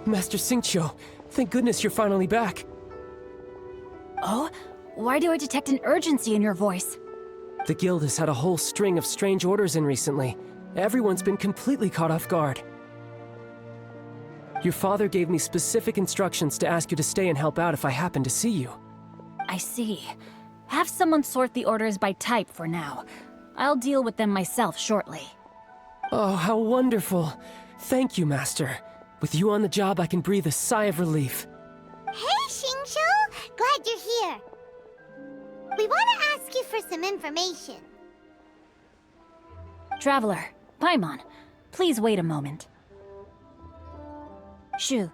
Master Xingqiu, thank goodness you're finally back. Oh? Why do I detect an urgency in your voice? The guild has had a whole string of strange orders in recently. Everyone's been completely caught off guard. Your father gave me specific instructions to ask you to stay and help out if I happen to see you. I see. Have someone sort the orders by type for now. I'll deal with them myself shortly. Oh, how wonderful. Thank you, Master. With you on the job, I can breathe a sigh of relief. Hey, Xingqiu! Glad you're here. We want to ask you for some information. Traveler, Paimon, please wait a moment. Shu,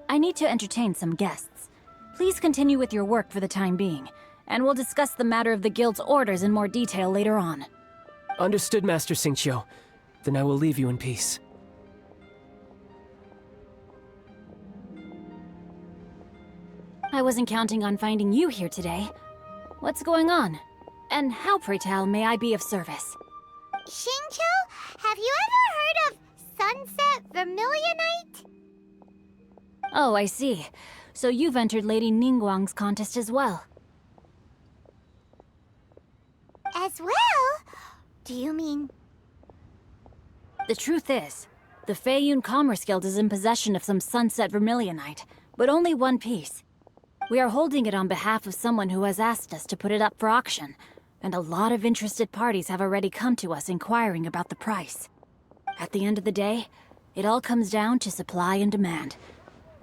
I need to entertain some guests. Please continue with your work for the time being, and we'll discuss the matter of the guild's orders in more detail later on. Understood, Master Xingqiu. Then I will leave you in peace. I wasn't counting on finding you here today. What's going on? And how, pray tell, may I be of service? Xingqiu, have you ever heard of Sunset Vermilionite? Oh, I see. So you've entered Lady Ningguang's contest as well. As well? Do you mean... The truth is, the Feiyun Commerce Guild is in possession of some Sunset Vermilionite, but only one piece. We are holding it on behalf of someone who has asked us to put it up for auction, and a lot of interested parties have already come to us inquiring about the price. At the end of the day, it all comes down to supply and demand.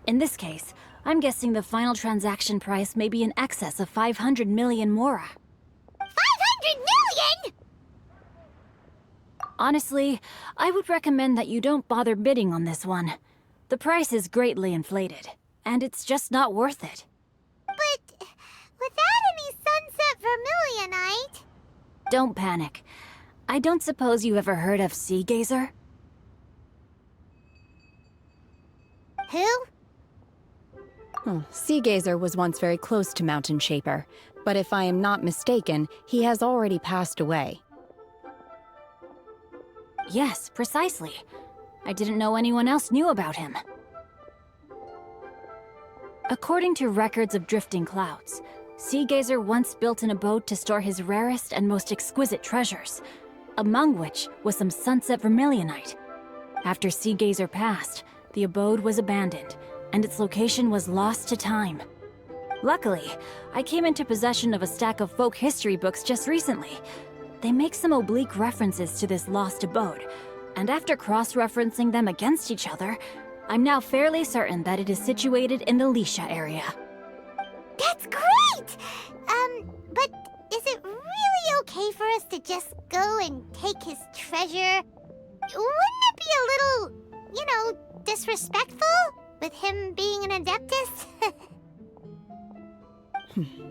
In this case, I'm guessing the final transaction price may be in excess of 500 million mora. 500 million?! Honestly, I would recommend that you don't bother bidding on this one. The price is greatly inflated, and it's just not worth it. But without any Sunset Vermilionite... Don't panic. I don't suppose you ever heard of Sea Gazer? Who? Sea Gazer was once very close to Mountain Shaper, but if I am not mistaken, he has already passed away. Yes, precisely. I didn't know anyone else knew about him. According to records of drifting clouds, Sea Gazer once built an abode to store his rarest and most exquisite treasures, among which was some Sunset Vermilionite. After Sea Gazer passed, the abode was abandoned, and its location was lost to time. Luckily, I came into possession of a stack of folk history books just recently. They make some oblique references to this lost abode, and after cross-referencing them against each other, I'm now fairly certain that it is situated in the Lisha area. That's great! But is it really okay for us to just go and take his treasure? Wouldn't it be a little, disrespectful? With him being an Adeptus?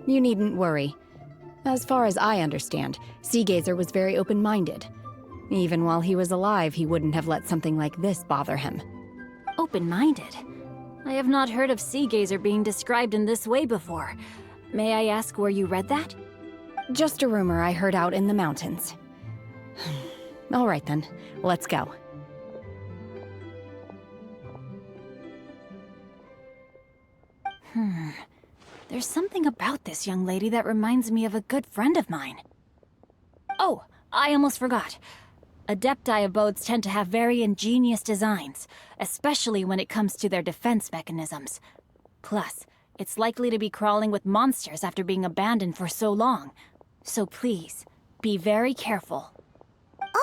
You needn't worry. As far as I understand, Sea Gazer was very open-minded. Even while he was alive, he wouldn't have let something like this bother him. Open-minded? I have not heard of Sea Gazer being described in this way before. May I ask where you read that? Just a rumor I heard out in the mountains. All right then, let's go. There's something about this young lady that reminds me of a good friend of mine. Oh, I almost forgot. Adepti abodes tend to have very ingenious designs, especially when it comes to their defense mechanisms. Plus, it's likely to be crawling with monsters after being abandoned for so long. So please, be very careful.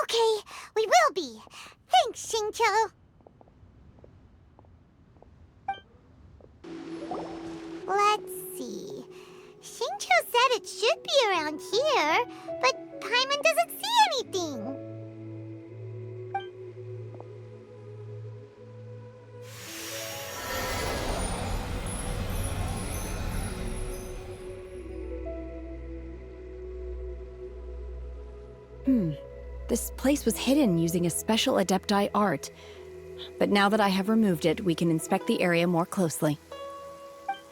Okay, we will be. Thanks, Xingqiu. Let's see. Xingqiu said it should be around here, but Paimon doesn't see anything. This place was hidden using a special Adepti art. But now that I have removed it, we can inspect the area more closely.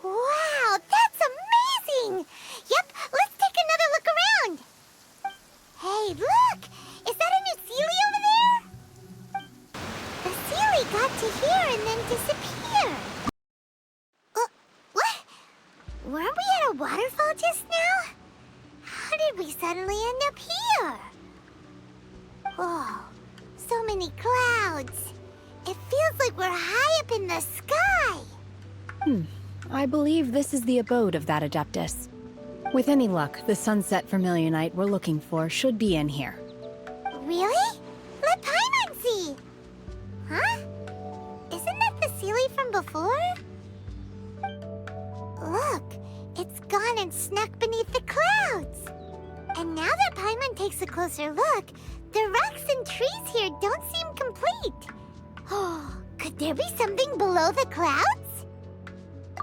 Wow, that's amazing! Yep, let's take another look around. Hey, look! Is that a new Sealy over there? The Sealy got to here and then disappeared. waterfall just now? How did we suddenly end up here? Whoa, so many clouds. It feels like we're high up in the sky. I believe this is the abode of that Adeptus. With any luck, the sunset vermilionite we're looking for should be in here. Really? Let Paimon see. Huh? Isn't that the Sealy from before? Look, it's gone and snuck beneath the clouds. And now that Paimon takes a closer look, the rocks and trees here don't seem complete. Oh, could there be something below the clouds?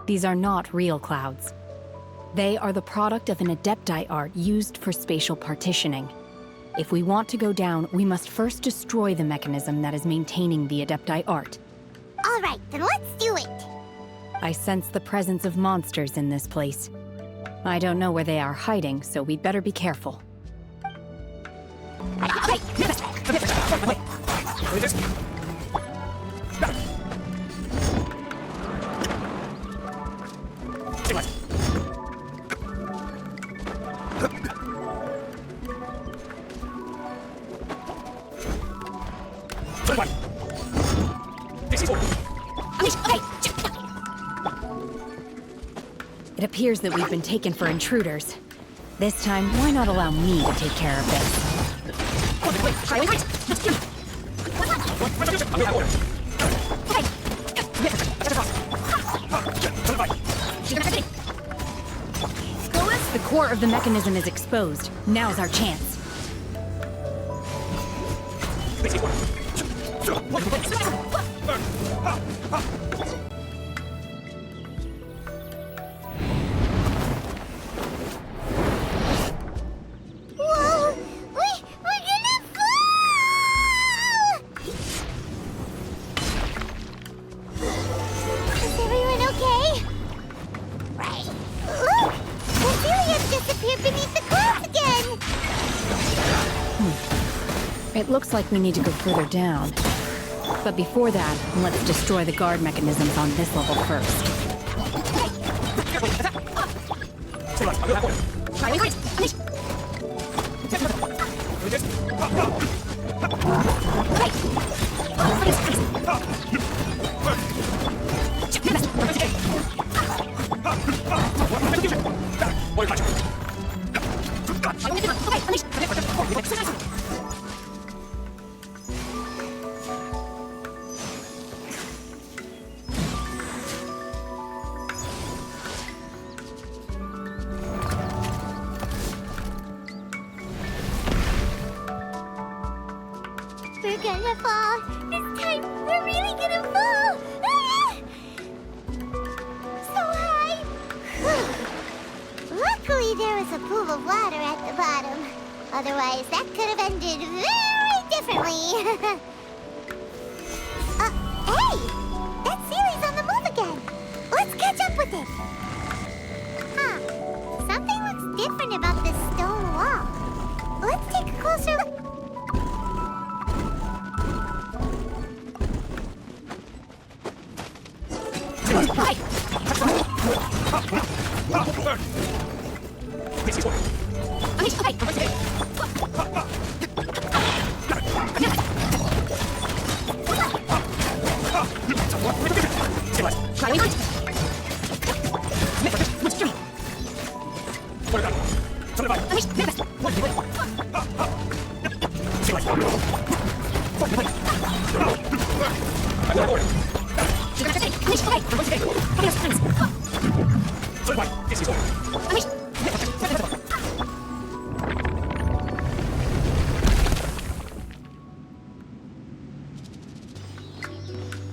These are not real clouds. They are the product of an Adepti art used for spatial partitioning. If we want to go down, we must first destroy the mechanism that is maintaining the Adepti art. All right, then let's do it. I sense the presence of monsters in this place. I don't know where they are hiding, so we'd better be careful. It appears that we've been taken for intruders. This time, why not allow me to take care of this? The core of the mechanism is exposed. Now's our chance. Whoa! We're gonna fall! Is everyone okay? Right. Look! Cecilia's disappeared beneath the clouds again! It looks like we need to go further down. But before that, let's destroy the guard mechanisms on this level first. We're gonna fall. This time, we're really gonna fall. Ah! So high. Luckily, there was a pool of water at the bottom. Otherwise, that could have ended very differently. Hey! That Sealy's on the move again. Let's catch up with it. Huh. Something looks different about this stone wall. Let's take a closer look.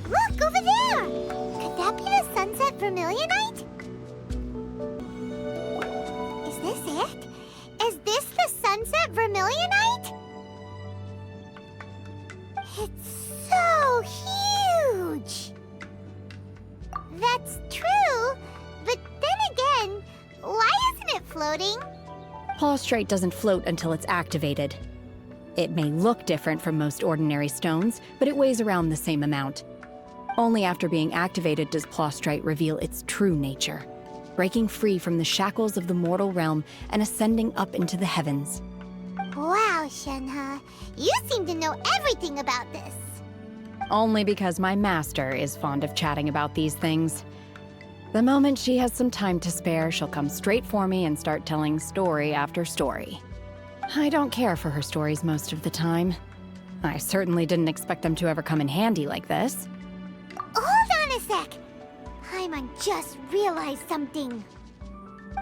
Look, over there! Could that be the sunset vermilionite? Is this it? Is this the sunset vermilionite? It's so huge! That's true, but then again, why isn't it floating? Plaustrite doesn't float until it's activated. It may look different from most ordinary stones, but it weighs around the same amount. Only after being activated does Plaustrite reveal its true nature. breaking free from the shackles of the mortal realm and ascending up into the heavens. Wow, Shenhe. You seem to know everything about this. Only because my master is fond of chatting about these things. The moment she has some time to spare, she'll come straight for me and start telling story after story. I don't care for her stories most of the time. I certainly didn't expect them to ever come in handy like this. Hold on a sec. Paimon just realized something.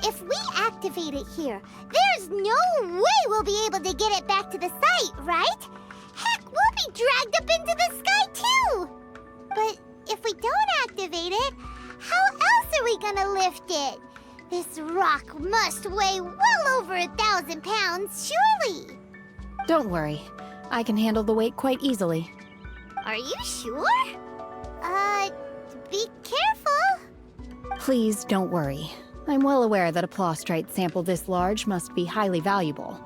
If we activate it here, there's no way we'll be able to get it back to the site, right? Heck, we'll be dragged up into the sky too! But if we don't activate it, how else are we gonna lift it? This rock must weigh well over 1,000 pounds, surely! Don't worry. I can handle the weight quite easily. Are you sure? Be careful! Please don't worry. I'm well aware that a plostrite sample this large must be highly valuable.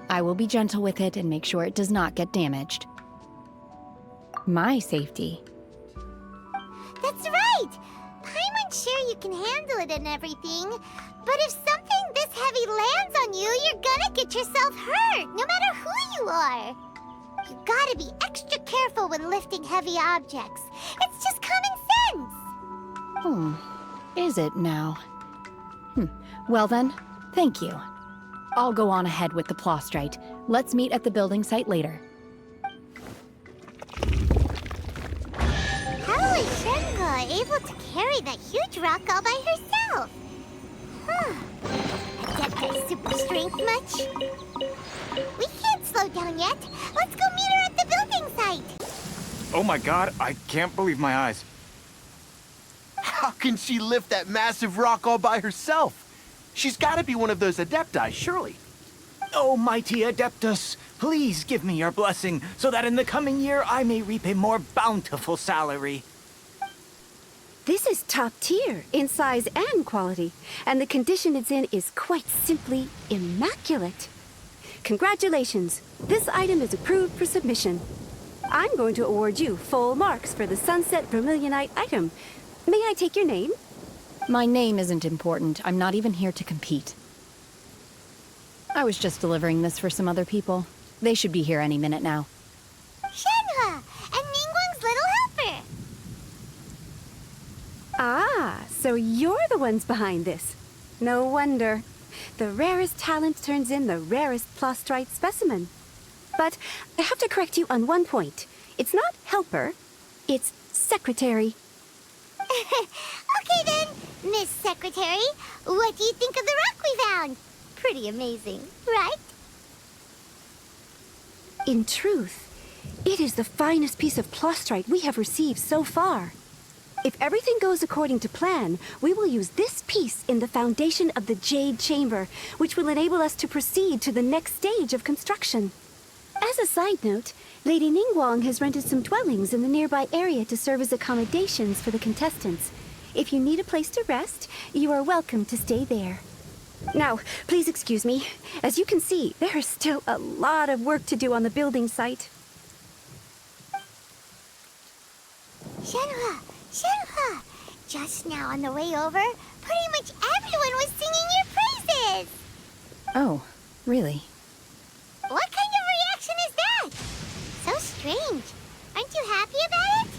I will be gentle with it and make sure it does not get damaged. My safety. That's right! Paimon's sure you can handle it and everything, but if something this heavy lands on you, you're gonna get yourself hurt, no matter who you are. You gotta be extra careful when lifting heavy objects. It's just common sense! Is it now? Well then, thank you. I'll go on ahead with the plostrite. Let's meet at the building site later. How is Shenhe able to carry that huge rock all by herself? Adeptus super strength much? We can't slow down yet. Let's go meet her at the building site. Oh my god, I can't believe my eyes. How can she lift that massive rock all by herself? She's gotta be one of those Adepti, surely. Oh, mighty Adeptus, please give me your blessing so that in the coming year I may reap a more bountiful salary. This is top tier in size and quality, and the condition it's in is quite simply immaculate. Congratulations, this item is approved for submission. I'm going to award you full marks for the Sunset Vermilionite item. May I take your name? My name isn't important. I'm not even here to compete. I was just delivering this for some other people. They should be here any minute now. Shenhe and Ningguang's little helper. Ah, so you're the ones behind this. No wonder. The rarest talent turns in the rarest plostrite specimen. But I have to correct you on one point. It's not helper, it's secretary. Okay then, Miss Secretary, what do you think of the rock we found? Pretty amazing, right? In truth, it is the finest piece of plostrite we have received so far. If everything goes according to plan, we will use this piece in the foundation of the Jade Chamber, which will enable us to proceed to the next stage of construction. As a side note, Lady Ningguang has rented some dwellings in the nearby area to serve as accommodations for the contestants. If you need a place to rest, you are welcome to stay there. Now, please excuse me. As you can see, there is still a lot of work to do on the building site. Shenhe! Shenhe! Just now on the way over, pretty much everyone was singing your praises! Oh, really? What kind of reaction is that? So strange. Aren't you happy about it?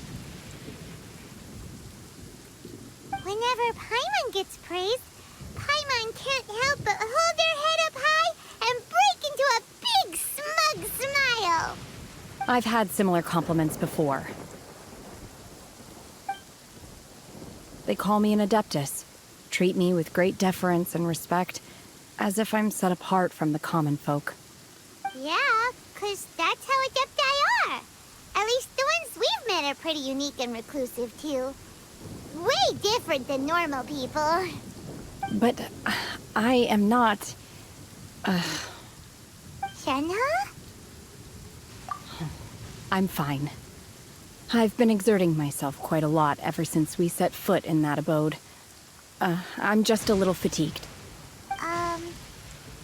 Whenever Paimon gets praised, Paimon can't help but hold her head up high and break into a big smug smile. I've had similar compliments before. They call me an Adeptus, treat me with great deference and respect, as if I'm set apart from the common folk. Yeah, 'cause that's how Adepti are. At least the ones we've met are pretty unique and reclusive, too. Way different than normal people. But I am not... Shenhe? I'm fine. I've been exerting myself quite a lot ever since we set foot in that abode. I'm just a little fatigued.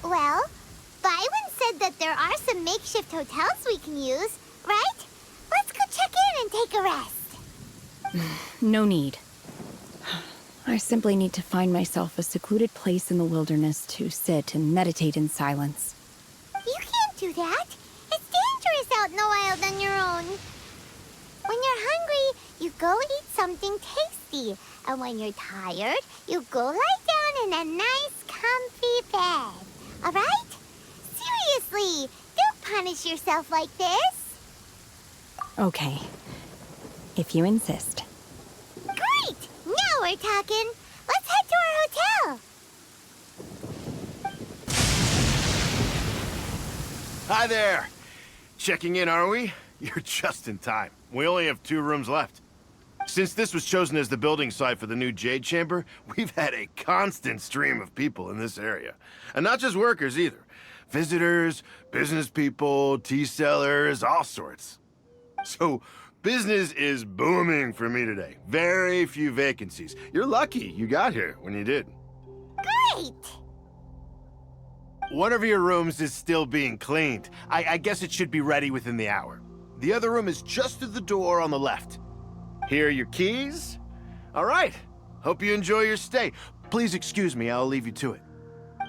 Well, Byron said that there are some makeshift hotels we can use, right? Let's go check in and take a rest. No need. I simply need to find myself a secluded place in the wilderness to sit and meditate in silence. You can't do that. It's dangerous out in the wild on your own. When you're hungry, you go eat something tasty. And when you're tired, you go lie down in a nice, comfy bed. All right? Seriously, don't punish yourself like this. Okay. If you insist. Great! Now we're talking. Let's head to our hotel. Hi there. Checking in, are we? You're just in time. We only have 2 rooms left. Since this was chosen as the building site for the new Jade Chamber, we've had a constant stream of people in this area. And not just workers either. Visitors, business people, tea sellers, all sorts. So, business is booming for me today. Very few vacancies. You're lucky you got here when you did. Great! One of your rooms is still being cleaned. I guess it should be ready within the hour. The other room is just through the door on the left. Here are your keys. All right. Hope you enjoy your stay. Please excuse me, I'll leave you to it.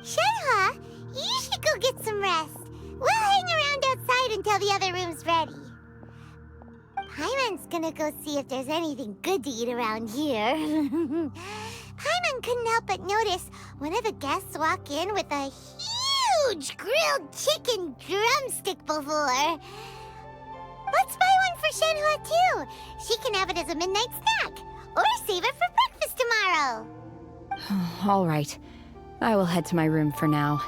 Shenhua, you should go get some rest. We'll hang around outside until the other room's ready. Paimon's gonna go see if there's anything good to eat around here. Paimon couldn't help but notice one of the guests walk in with a huge grilled chicken drumstick before. Let's buy one for Shenhua too. She can have it as a midnight snack. Or save it for breakfast tomorrow. All right. I will head to my room for now.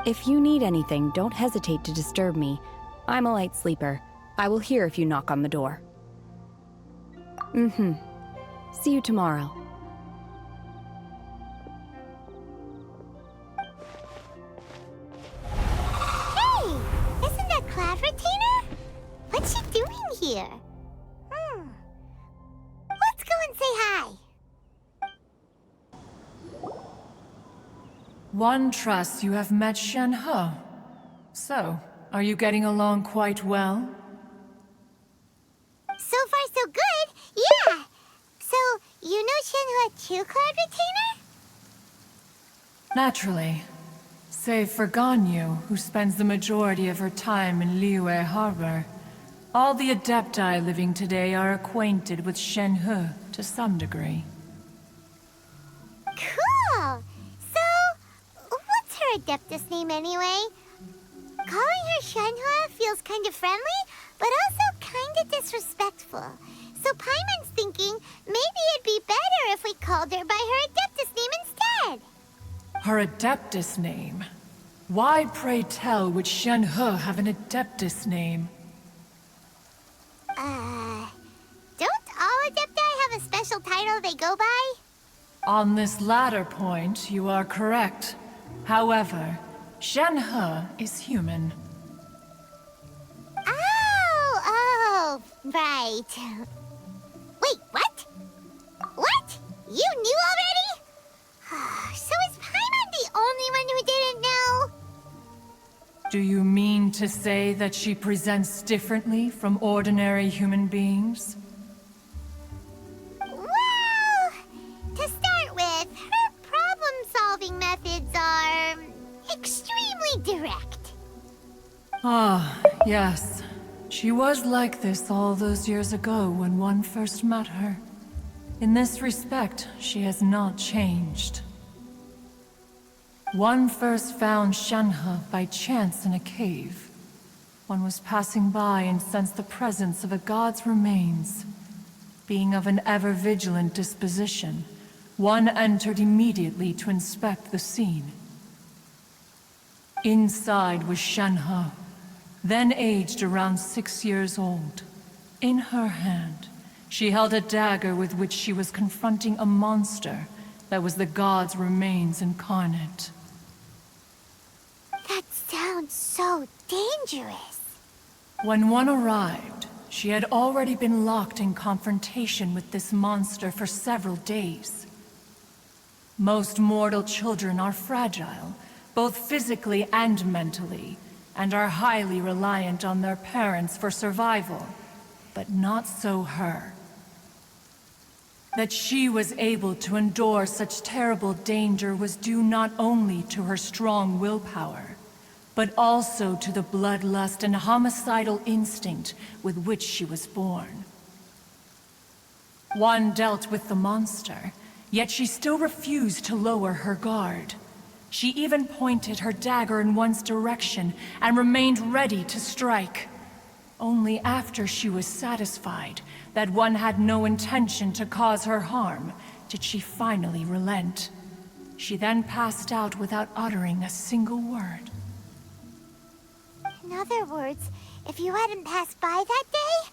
If you need anything, don't hesitate to disturb me. I'm a light sleeper. I will hear if you knock on the door. See you tomorrow. Hey! Isn't that Cloud Retainer? What's she doing here? Let's go and say hi. One trusts you have met Shenhe. So, are you getting along quite well? So far, so good. Yeah. So, you know Shenhua too, Cloud Retainer? Naturally. Save for Ganyu, who spends the majority of her time in Liyue Harbor. All the Adepti living today are acquainted with Shenhe to some degree. Cool. So, what's her Adeptus name anyway? Calling her Shenhua feels kind of friendly, but also kind of disrespectful. So Paimon's thinking maybe it'd be better if we called her by her Adeptus name instead. Her Adeptus name? Why, pray tell, would Shenhe have an Adeptus name? Don't all Adepti have a special title they go by? On this latter point, you are correct. However, Shenhe is human. Oh, right. Wait, what? What? You knew already? So is Paimon the only one who didn't know? Do you mean to say that she presents differently from ordinary human beings? Well, to start with, her problem-solving methods are extremely direct. Ah, yes. She was like this all those years ago when one first met her. In this respect, she has not changed. One first found Shenhe by chance in a cave. One was passing by and sensed the presence of a god's remains. Being of an ever-vigilant disposition, one entered immediately to inspect the scene. Inside was Shenhe, then aged around 6 years old. In her hand, she held a dagger with which she was confronting a monster that was the god's remains incarnate. That sounds so dangerous. When one arrived, she had already been locked in confrontation with this monster for several days. Most mortal children are fragile, both physically and mentally, and are highly reliant on their parents for survival. But not so her. That she was able to endure such terrible danger was due not only to her strong willpower, but also to the bloodlust and homicidal instinct with which she was born. One dealt with the monster, yet she still refused to lower her guard. She even pointed her dagger in one's direction and remained ready to strike. Only after she was satisfied that one had no intention to cause her harm did she finally relent. She then passed out without uttering a single word. In other words, if you hadn't passed by that day,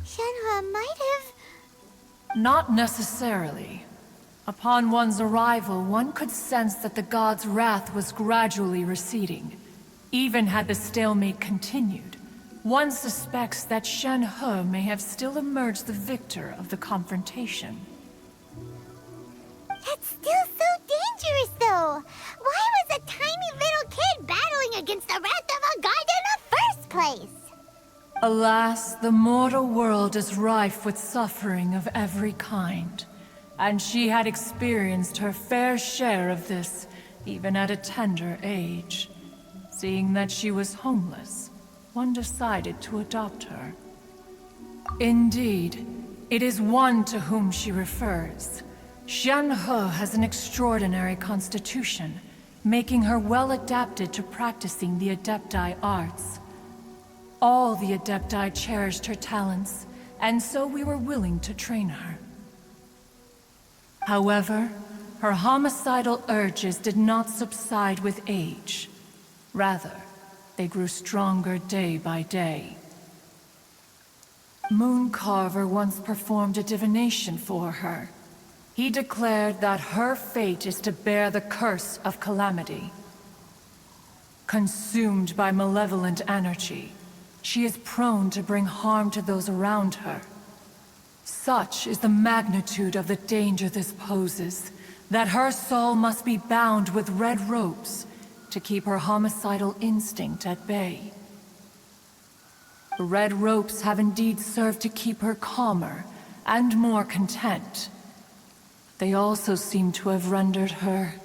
Shenhua might have... Not necessarily. Upon one's arrival, one could sense that the god's wrath was gradually receding. Even had the stalemate continued, one suspects that Shenhe may have still emerged the victor of the confrontation. That's still so dangerous, though! Why was a tiny little kid battling against the wrath of a god in the first place? Alas, the mortal world is rife with suffering of every kind. And she had experienced her fair share of this, even at a tender age. Seeing that she was homeless, one decided to adopt her. Indeed, it is one to whom she refers. Shenhe has an extraordinary constitution, making her well adapted to practicing the Adepti arts. All the Adepti cherished her talents, and so we were willing to train her. However, her homicidal urges did not subside with age. Rather, they grew stronger day by day. Mooncarver once performed a divination for her. He declared that her fate is to bear the curse of calamity. Consumed by malevolent energy, she is prone to bring harm to those around her. Such is the magnitude of the danger this poses, that her soul must be bound with red ropes to keep her homicidal instinct at bay. The red ropes have indeed served to keep her calmer and more content. They also seem to have rendered her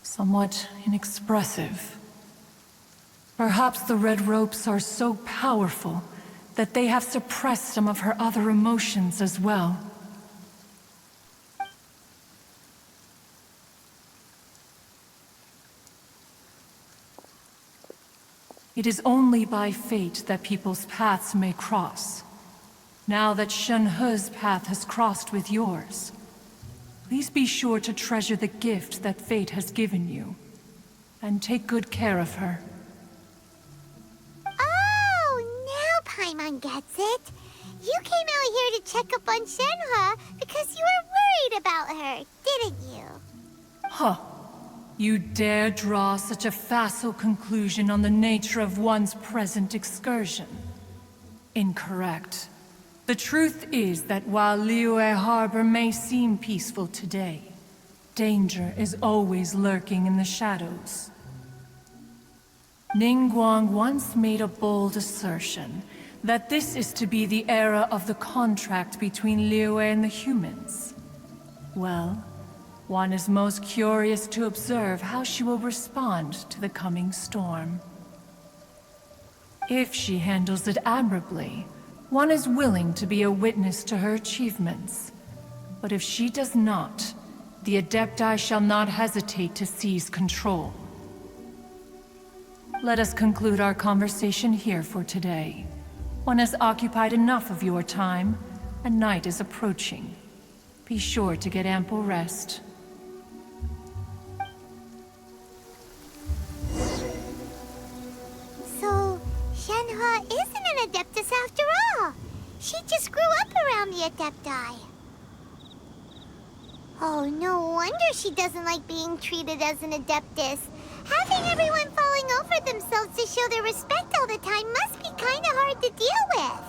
somewhat inexpressive. Perhaps the red ropes are so powerful that they have suppressed some of her other emotions as well. It is only by fate that people's paths may cross. Now that Shenhe's path has crossed with yours, please be sure to treasure the gift that fate has given you, and take good care of her. Paimon gets it. You came out here to check up on Shenhe because you were worried about her, didn't you? Huh. You dare draw such a facile conclusion on the nature of one's present excursion? Incorrect. The truth is that while Liyue Harbor may seem peaceful today, danger is always lurking in the shadows. Ningguang once made a bold assertion that this is to be the era of the contract between Liyue and the humans. Well, one is most curious to observe how she will respond to the coming storm. If she handles it admirably, one is willing to be a witness to her achievements. But if she does not, the Adepti shall not hesitate to seize control. Let us conclude our conversation here for today. One has occupied enough of your time, and night is approaching. Be sure to get ample rest. So, Shenhe isn't an Adeptus after all. She just grew up around the Adepti. Oh, no wonder she doesn't like being treated as an Adeptus. Having everyone falling over themselves to show their respect all the time must be kinda hard to deal with.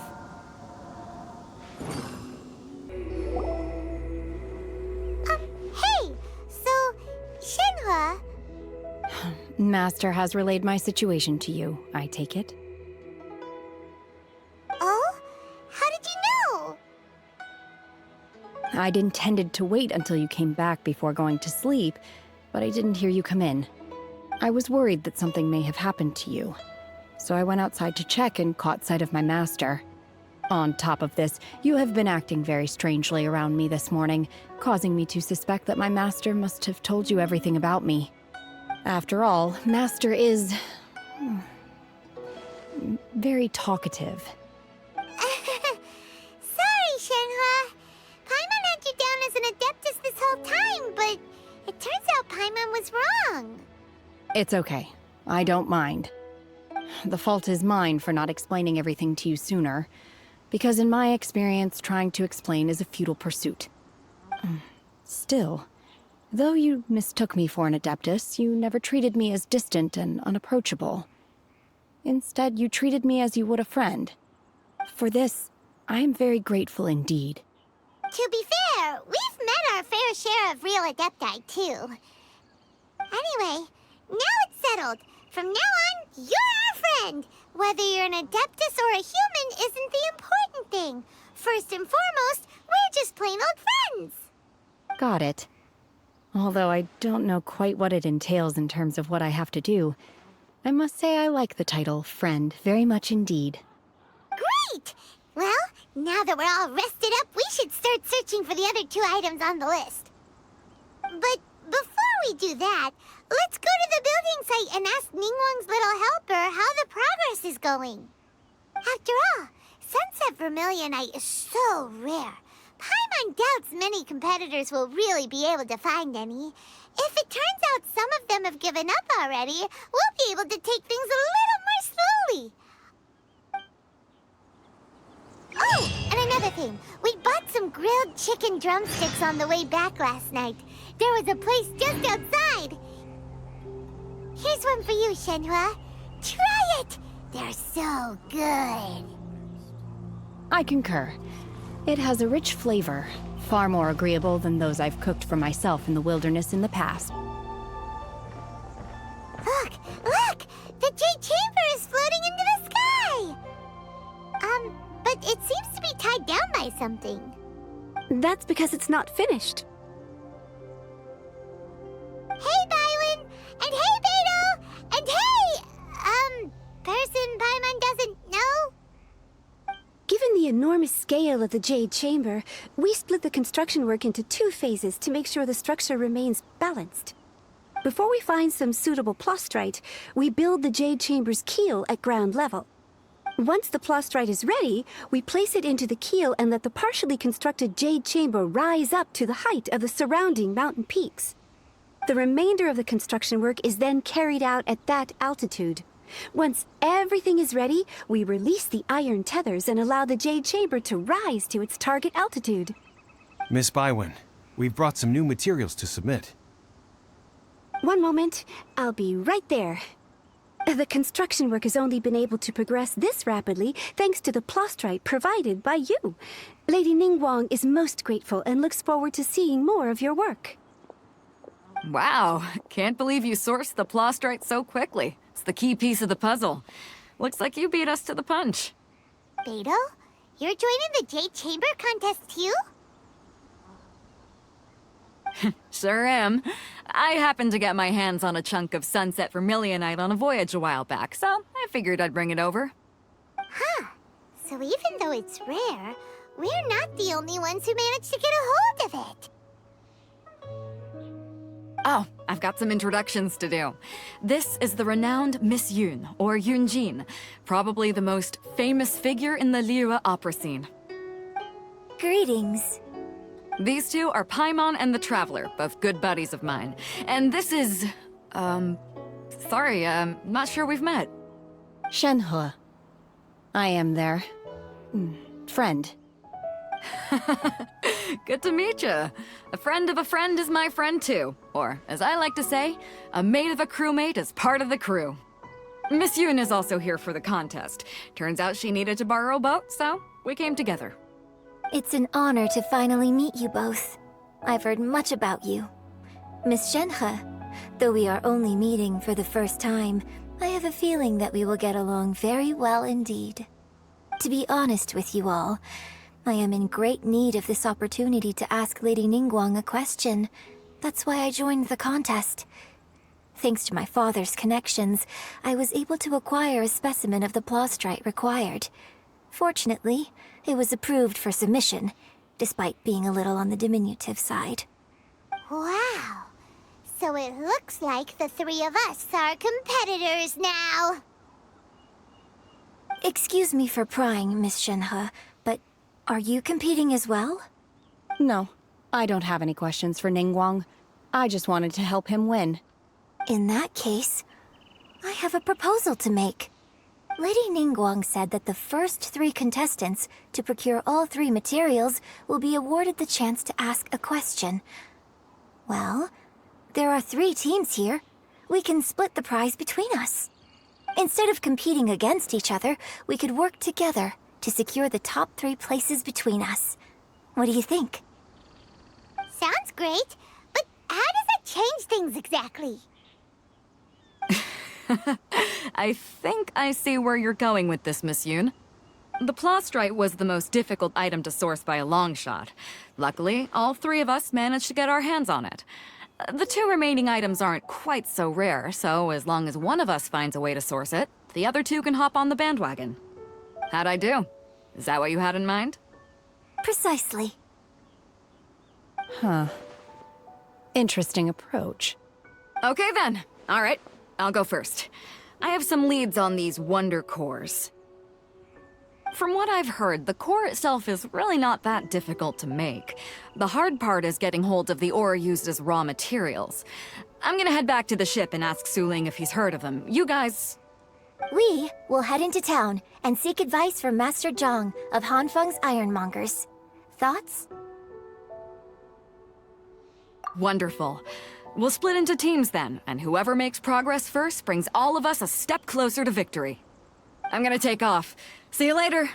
Hey! So, Shenhe... Master has relayed my situation to you, I take it. Oh? How did you know? I'd intended to wait until you came back before going to sleep, but I didn't hear you come in. I was worried that something may have happened to you, so I went outside to check and caught sight of my master. On top of this, you have been acting very strangely around me this morning, causing me to suspect that my master must have told you everything about me. After all, Master is very talkative. Sorry, Shenhua. Paimon had you down as an Adeptus this whole time, but it turns out Paimon was wrong. It's okay. I don't mind. The fault is mine for not explaining everything to you sooner, because in my experience, trying to explain is a futile pursuit. Still, though you mistook me for an Adeptus, you never treated me as distant and unapproachable. Instead, you treated me as you would a friend. For this, I am very grateful indeed. To be fair, we've met our fair share of real Adepti, too. Anyway, now it's settled. From now on, you're our friend. Whether you're an Adeptus or a human isn't the important thing. First and foremost, we're just plain old friends. Got it. Although I don't know quite what it entails in terms of what I have to do, I must say I like the title friend very much indeed. Great! Well, now that we're all rested up, we should start searching for the other 2 items on the list. But before we do that, let's go to the building site and ask Ningguang's little helper how the progress is going. After all, Sunset Vermilionite is so rare. Paimon doubts many competitors will really be able to find any. If it turns out some of them have given up already, we'll be able to take things a little more slowly. Oh, and another thing. We bought some grilled chicken drumsticks on the way back last night. There was a place just outside. Here's one for you, Shenhua. Try it! They're so good. I concur. It has a rich flavor, far more agreeable than those I've cooked for myself in the wilderness in the past. Look! Look! The Jade Chamber is floating into the sky! But it seems to be tied down by something. That's because it's not finished. Hey, Bylin! And hey, Beto! And hey, person Paimon doesn't know? Given the enormous scale of the Jade Chamber, we split the construction work into 2 phases to make sure the structure remains balanced. Before we find some suitable plastrite, we build the Jade Chamber's keel at ground level. Once the plastrite is ready, we place it into the keel and let the partially constructed Jade Chamber rise up to the height of the surrounding mountain peaks. The remainder of the construction work is then carried out at that altitude. Once everything is ready, we release the iron tethers and allow the Jade Chamber to rise to its target altitude. Miss Bywin, we've brought some new materials to submit. One moment, I'll be right there. The construction work has only been able to progress this rapidly thanks to the plastrite provided by you. Lady Ningguang is most grateful and looks forward to seeing more of your work. Wow, can't believe you sourced the plastrite so quickly. It's the key piece of the puzzle. Looks like you beat us to the punch. Beto? You're joining the Jade Chamber contest too? Sure am. I happened to get my hands on a chunk of Sunset Vermilionite on a voyage a while back, so I figured I'd bring it over. Huh. So even though it's rare, we're not the only ones who managed to get a hold of it. Oh, I've got some introductions to do. This is the renowned Miss Yun, or Yunjin, probably the most famous figure in the Liyue opera scene. Greetings. These 2 are Paimon and the Traveler, both good buddies of mine. And this is... sorry, not sure we've met. Shenhua. I am their... friend. Good to meet you. A friend of a friend is my friend too. Or, as I like to say, a mate of a crewmate is part of the crew. Miss Yun is also here for the contest. Turns out she needed to borrow a boat, so we came together. It's an honor to finally meet you both. I've heard much about you. Miss Shenhe, though we are only meeting for the first time, I have a feeling that we will get along very well indeed. To be honest with you all, I am in great need of this opportunity to ask Lady Ningguang a question. That's why I joined the contest. Thanks to my father's connections, I was able to acquire a specimen of the plastrite required. Fortunately, it was approved for submission, despite being a little on the diminutive side. Wow. So it looks like the three of us are competitors now. Excuse me for prying, Miss Shenhe, but are you competing as well? No, I don't have any questions for Ningguang. I just wanted to help him win. In that case, I have a proposal to make. Lady Ningguang said that the first 3 contestants to procure all 3 materials will be awarded the chance to ask a question. Well, there are 3 teams here. We can split the prize between us. Instead of competing against each other, we could work together to secure the top 3 places between us. What do you think? Sounds great, but how does that change things exactly? I think I see where you're going with this, Miss Yoon. The plastrite was the most difficult item to source by a long shot. Luckily, all 3 of us managed to get our hands on it. The 2 remaining items aren't quite so rare, so as long as one of us finds a way to source it, the other 2 can hop on the bandwagon. How'd I do? Is that what you had in mind? Precisely. Huh. Interesting approach. Okay then. All right, I'll go first. I have some leads on these wonder cores. From what I've heard, the core itself is really not that difficult to make. The hard part is getting hold of the ore used as raw materials. I'm gonna head back to the ship and ask Suling if he's heard of them. You guys... We will head into town and seek advice from Master Zhang of Hanfeng's Ironmongers. Thoughts? Wonderful. We'll split into teams then, and whoever makes progress first brings all of us a step closer to victory. I'm gonna take off. See you later.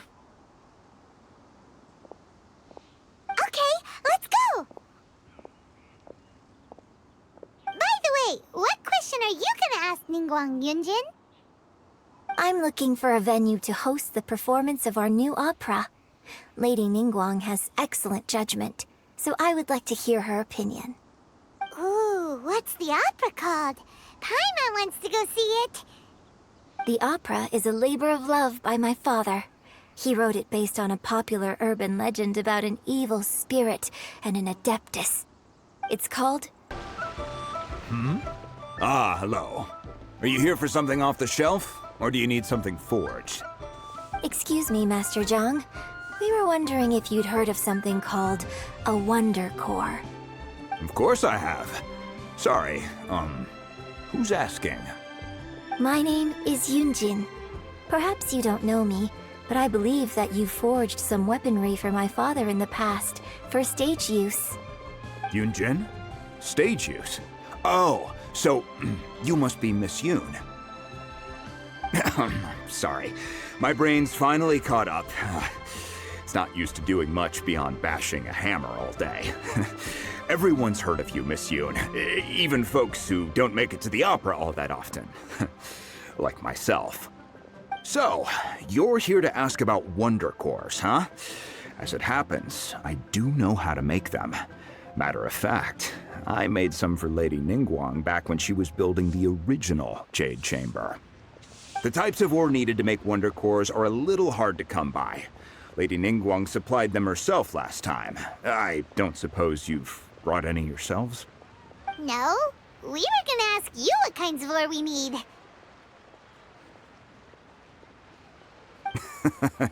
Okay, let's go! By the way, what question are you gonna ask Ningguang, Yunjin? I'm looking for a venue to host the performance of our new opera. Lady Ningguang has excellent judgment, so I would like to hear her opinion. Ooh, what's the opera called? Paimon wants to go see it. The opera is a labor of love by my father. He wrote it based on a popular urban legend about an evil spirit and an adeptus. It's called... Ah, hello. Are you here for something off the shelf? Or do you need something forged? Excuse me, Master Zhang. We were wondering if you'd heard of something called a wonder core. Of course I have. Sorry, who's asking? My name is Yunjin. Perhaps you don't know me, but I believe that you forged some weaponry for my father in the past, for stage use. Yunjin? Stage use? Oh, so you must be Miss Yoon. Sorry, my brain's finally caught up. It's not used to doing much beyond bashing a hammer all day. Everyone's heard of you, Miss Yoon. Even folks who don't make it to the opera all that often. Like myself. So, you're here to ask about wonder cores, huh? As it happens, I do know how to make them. Matter of fact, I made some for Lady Ningguang back when she was building the original Jade Chamber. The types of ore needed to make wonder cores are a little hard to come by. Lady Ningguang supplied them herself last time. I don't suppose you've brought any yourselves? No, we were gonna ask you what kinds of ore we need.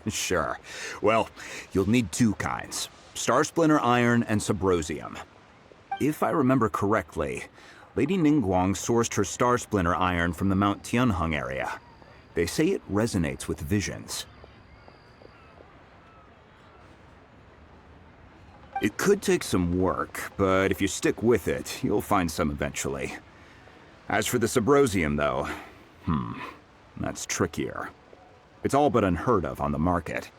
Sure. Well, you'll need 2 kinds. Star Splinter Iron and Subrosium. If I remember correctly, Lady Ningguang sourced her Star Splinter Iron from the Mount Tianheng area. They say it resonates with visions. It could take some work, but if you stick with it, you'll find some eventually. As for the Subrosium, though, that's trickier. It's all but unheard of on the market.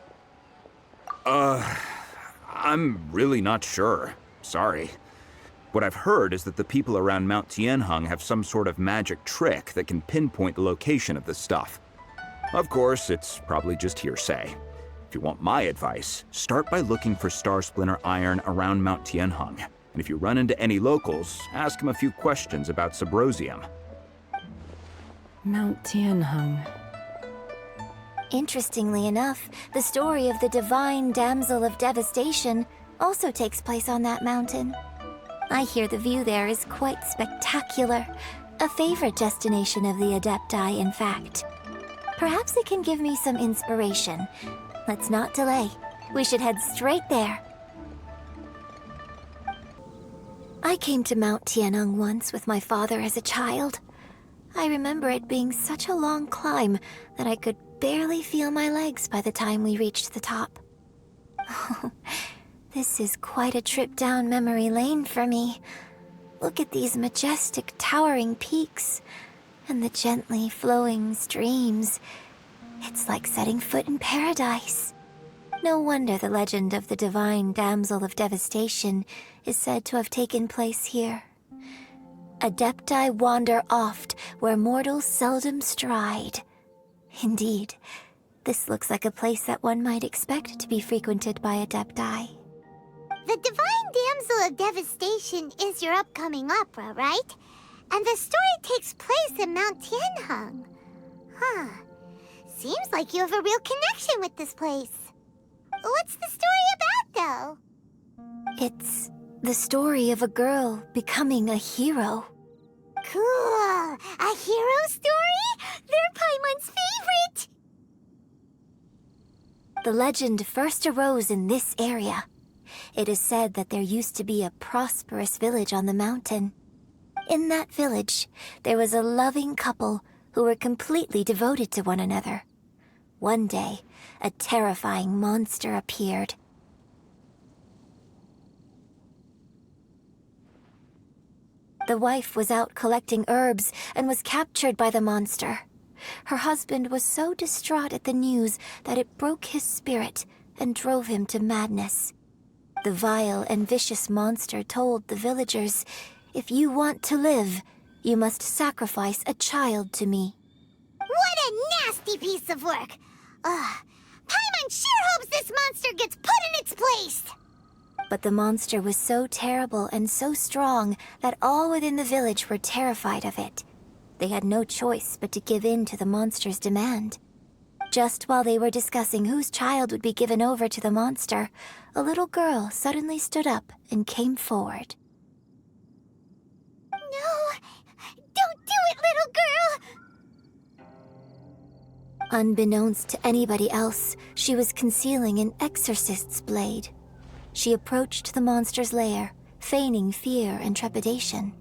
I'm really not sure. Sorry. What I've heard is that the people around Mount Tianheng have some sort of magic trick that can pinpoint the location of the stuff. Of course, it's probably just hearsay. If you want my advice, start by looking for Star Splinter iron around Mount Tianheng. And if you run into any locals, ask them a few questions about Subrosium. Mount Tianheng. Interestingly enough, the story of the divine damsel of devastation also takes place on that mountain. I hear the view there is quite spectacular. A favorite destination of the Adepti, in fact. Perhaps it can give me some inspiration. Let's not delay. We should head straight there. I came to Mount Tianheng once with my father as a child. I remember it being such a long climb that I could barely feel my legs by the time we reached the top. Oh, this is quite a trip down memory lane for me. Look at these majestic, towering peaks, and the gently flowing streams. It's like setting foot in paradise. No wonder the legend of the divine damsel of devastation is said to have taken place here. Adepti wander oft where mortals seldom stride. Indeed, this looks like a place that one might expect to be frequented by Adepti. The Divine Damsel of Devastation is your upcoming opera, right? And the story takes place in Mount Tianheng. Huh. Seems like you have a real connection with this place. What's the story about, though? It's the story of a girl becoming a hero. Cool. A hero story? They're Paimon's favorite! The legend first arose in this area. It is said that there used to be a prosperous village on the mountain. In that village, there was a loving couple who were completely devoted to one another. One day, a terrifying monster appeared. The wife was out collecting herbs and was captured by the monster. Her husband was so distraught at the news that it broke his spirit and drove him to madness. The vile and vicious monster told the villagers, "If you want to live, you must sacrifice a child to me." What a nasty piece of work! Paimon sure hopes this monster gets put in its place! But the monster was so terrible and so strong that all within the village were terrified of it. They had no choice but to give in to the monster's demand. Just while they were discussing whose child would be given over to the monster, a little girl suddenly stood up and came forward. No! Don't do it, little girl! Unbeknownst to anybody else, she was concealing an exorcist's blade. She approached the monster's lair, feigning fear and trepidation.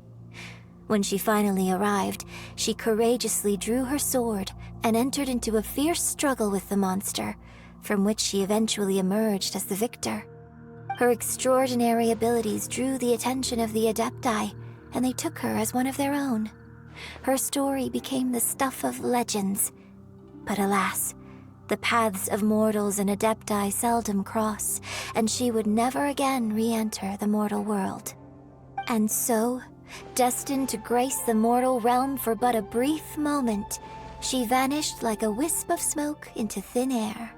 When she finally arrived, she courageously drew her sword and entered into a fierce struggle with the monster, from which she eventually emerged as the victor. Her extraordinary abilities drew the attention of the Adepti, and they took her as one of their own. Her story became the stuff of legends. But alas, the paths of mortals and Adepti seldom cross, and she would never again re-enter the mortal world. And so, destined to grace the mortal realm for but a brief moment, she vanished like a wisp of smoke into thin air.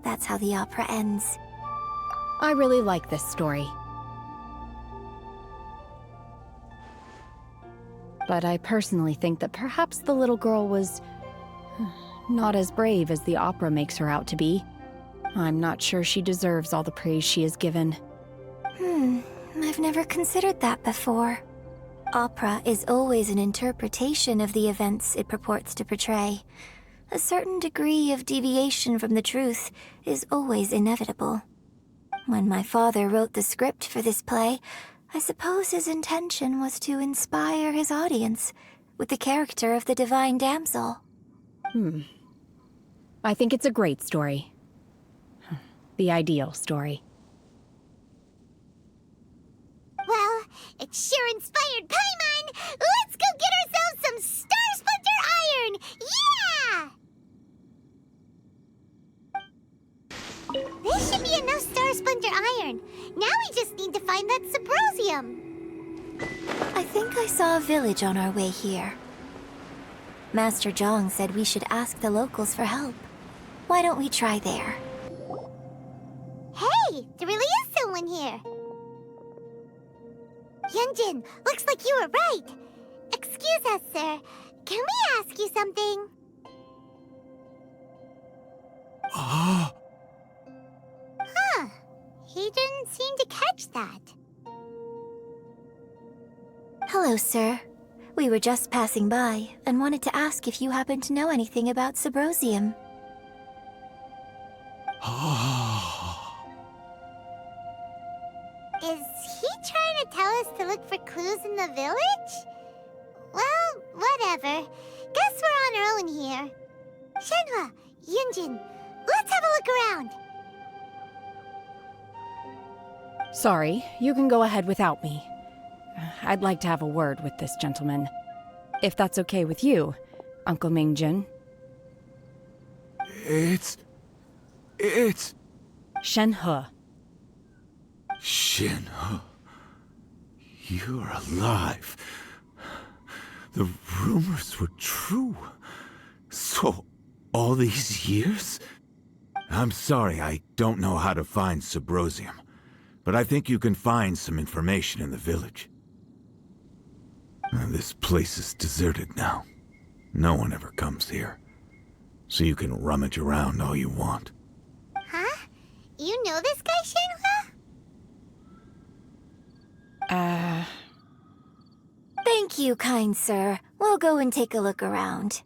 That's how the opera ends. I really like this story. But I personally think that perhaps the little girl was not as brave as the opera makes her out to be. I'm not sure she deserves all the praise she is given. I've never considered that before. Opera is always an interpretation of the events it purports to portray. A certain degree of deviation from the truth is always inevitable. When my father wrote the script for this play, I suppose his intention was to inspire his audience with the character of the divine damsel. I think it's a great story. The ideal story. Well, it sure inspired Paimon! Let's go get ourselves some Star Splinter Iron! Yeah! This should be enough Star Splinter Iron. Now we just need to find that Subrosium. I think I saw a village on our way here. Master Zhang said we should ask the locals for help. Why don't we try there? Hey, there really is someone here. Yunjin, looks like you were right. Excuse us, sir. Can we ask you something? Huh. He didn't seem to catch that. Hello, sir. We were just passing by and wanted to ask if you happen to know anything about Subrosium. Is he trying to tell us to look for clues in the village? Well, whatever. Guess we're on our own here. Shenhua, Yunjin, let's have a look around. Sorry, you can go ahead without me. I'd like to have a word with this gentleman. If that's okay with you, Uncle Mingjun. It's... Shenhe. Shenhe. You're alive. The rumors were true. So, all these years? I'm sorry, I don't know how to find Subrosium, but I think you can find some information in the village. This place is deserted now. No one ever comes here. So you can rummage around all you want. Huh? You know this guy, Shenhua? Thank you, kind sir. We'll go and take a look around.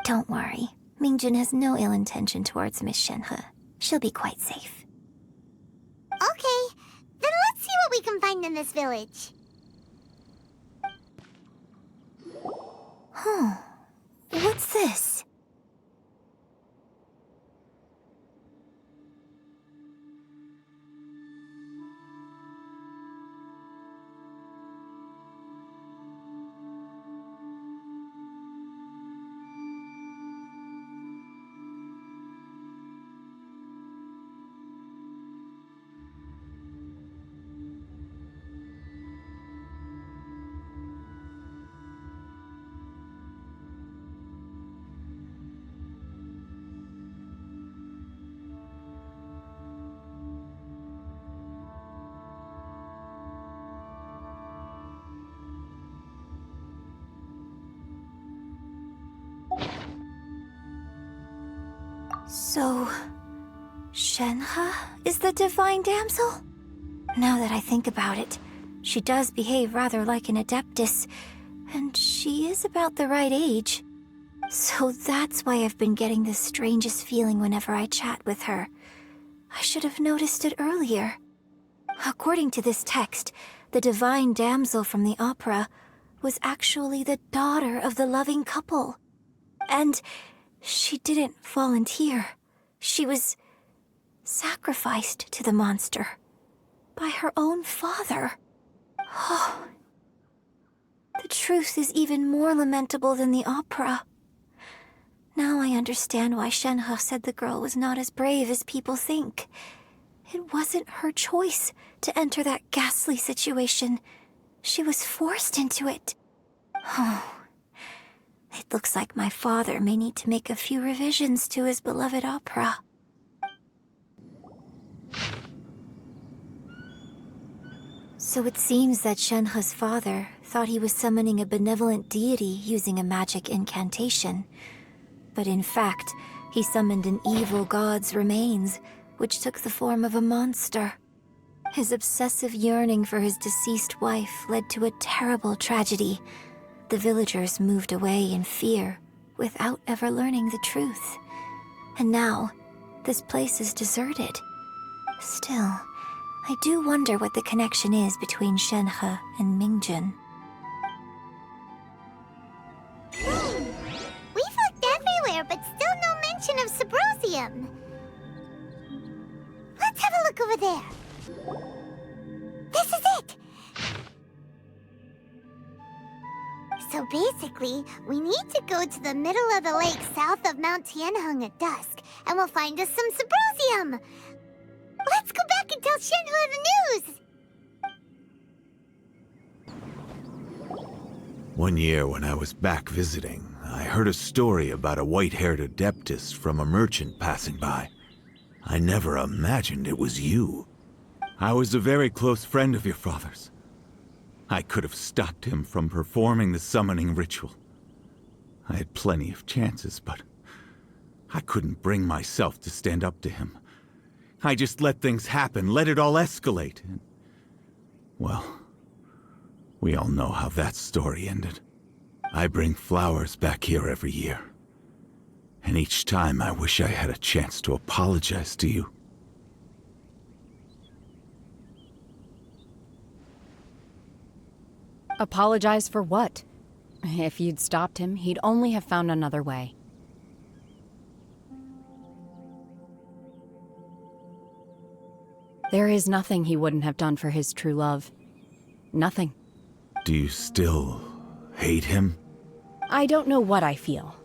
Don't worry. Mingjun has no ill intention towards Miss Shenhe. She'll be quite safe. Okay, then let's see what we can find in this village. What's this? So, Shenhe is the divine damsel? Now that I think about it, she does behave rather like an adeptus, and she is about the right age. So that's why I've been getting the strangest feeling whenever I chat with her. I should have noticed it earlier. According to this text, the divine damsel from the opera was actually the daughter of the loving couple. And she didn't volunteer. She was sacrificed to the monster by her own father. Oh, the truth is even more lamentable than the opera. Now I understand why Shenhe said the girl was not as brave as people think. It wasn't her choice to enter that ghastly situation. She was forced into it. Oh, it looks like my father may need to make a few revisions to his beloved opera. So it seems that Shenhe's father thought he was summoning a benevolent deity using a magic incantation. But in fact, he summoned an evil god's remains, which took the form of a monster. His obsessive yearning for his deceased wife led to a terrible tragedy. The villagers moved away in fear, without ever learning the truth. And now, this place is deserted. Still, I do wonder what the connection is between Shenhe and Mingjun. We've looked everywhere, but still no mention of Subrosium. Let's have a look over there. This is it! So basically, we need to go to the middle of the lake south of Mount Tianheng at dusk, and we'll find us some Subrosium! Let's go back and tell Shenhua the news! One year when I was back visiting, I heard heard a story about a white-haired adeptus from a merchant passing by. I never imagined it was you. I was a very close friend of your father's. I could have stopped him from performing the summoning ritual. I had plenty of chances, but I couldn't bring myself to stand up to him. I just let things happen, let it all escalate. And, well, we all know how that story ended. I bring flowers back here every year. And each time I wish I had a chance to apologize to you. Apologize for what? If you'd stopped him, he'd only have found another way. There is nothing he wouldn't have done for his true love. Nothing. Do you still hate him? I don't know what I feel.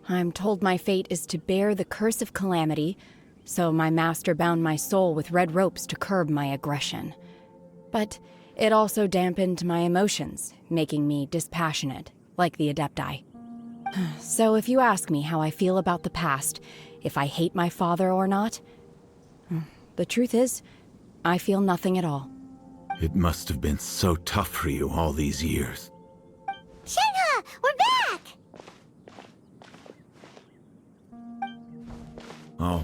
I'm told my fate is to bear the curse of calamity, so my master bound my soul with red ropes to curb my aggression. But it also dampened my emotions, making me dispassionate, like the Adepti. So if you ask me how I feel about the past, if I hate my father or not, the truth is, I feel nothing at all. It must have been so tough for you all these years. Shenhe! We're back! Oh,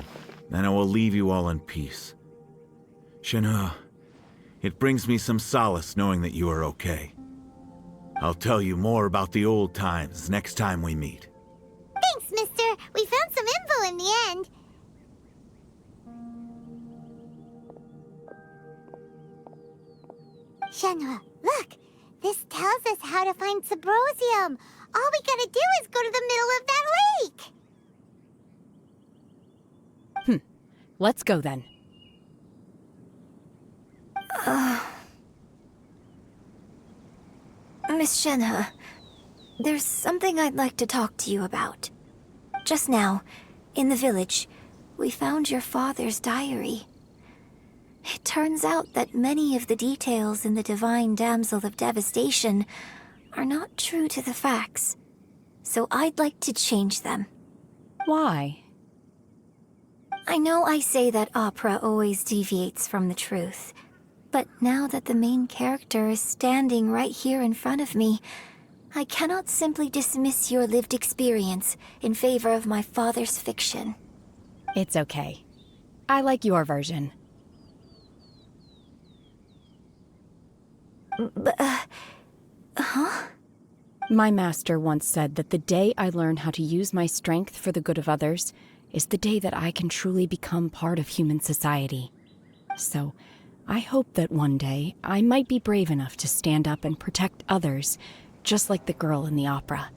then I will leave you all in peace. Shenhe, it brings me some solace knowing that you are okay. I'll tell you more about the old times next time we meet. Thanks, mister. We found some info in the end. Shenhe, look! This tells us how to find Subrosium. All we gotta do is go to the middle of that lake! Let's go then. Miss Shenhe, there's something I'd like to talk to you about. Just now, in the village, we found your father's diary. It turns out that many of the details in the Divine Damsel of Devastation are not true to the facts, so I'd like to change them. Why? I know I say that opera always deviates from the truth, but now that the main character is standing right here in front of me, I cannot simply dismiss your lived experience in favor of my father's fiction. It's okay. I like your version. Huh? My master once said that the day I learn how to use my strength for the good of others is the day that I can truly become part of human society. So, I hope that one day I might be brave enough to stand up and protect others, just like the girl in the opera.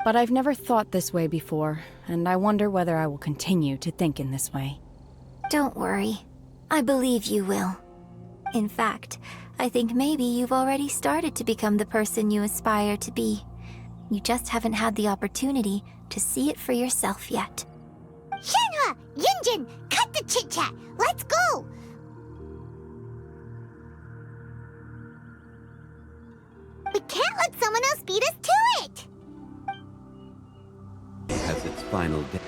But I've never thought this way before, and I wonder whether I will continue to think in this way. Don't worry. I believe you will. In fact, I think maybe you've already started to become the person you aspire to be. You just haven't had the opportunity to see it for yourself yet. Shenhe! Yunjin! Cut the chit-chat! Let's go! We can't let someone else beat us to it! It has its final day.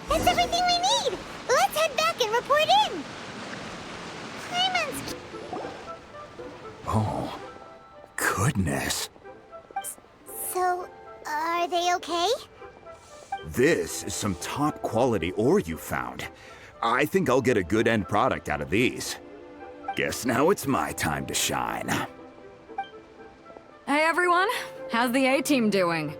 That's everything we need! Let's head back and report in! Clayman's... Oh, goodness. So, are they okay? This is some top quality ore you found. I think I'll get a good end product out of these. Guess now it's my time to shine. Hey everyone, how's the A-team doing?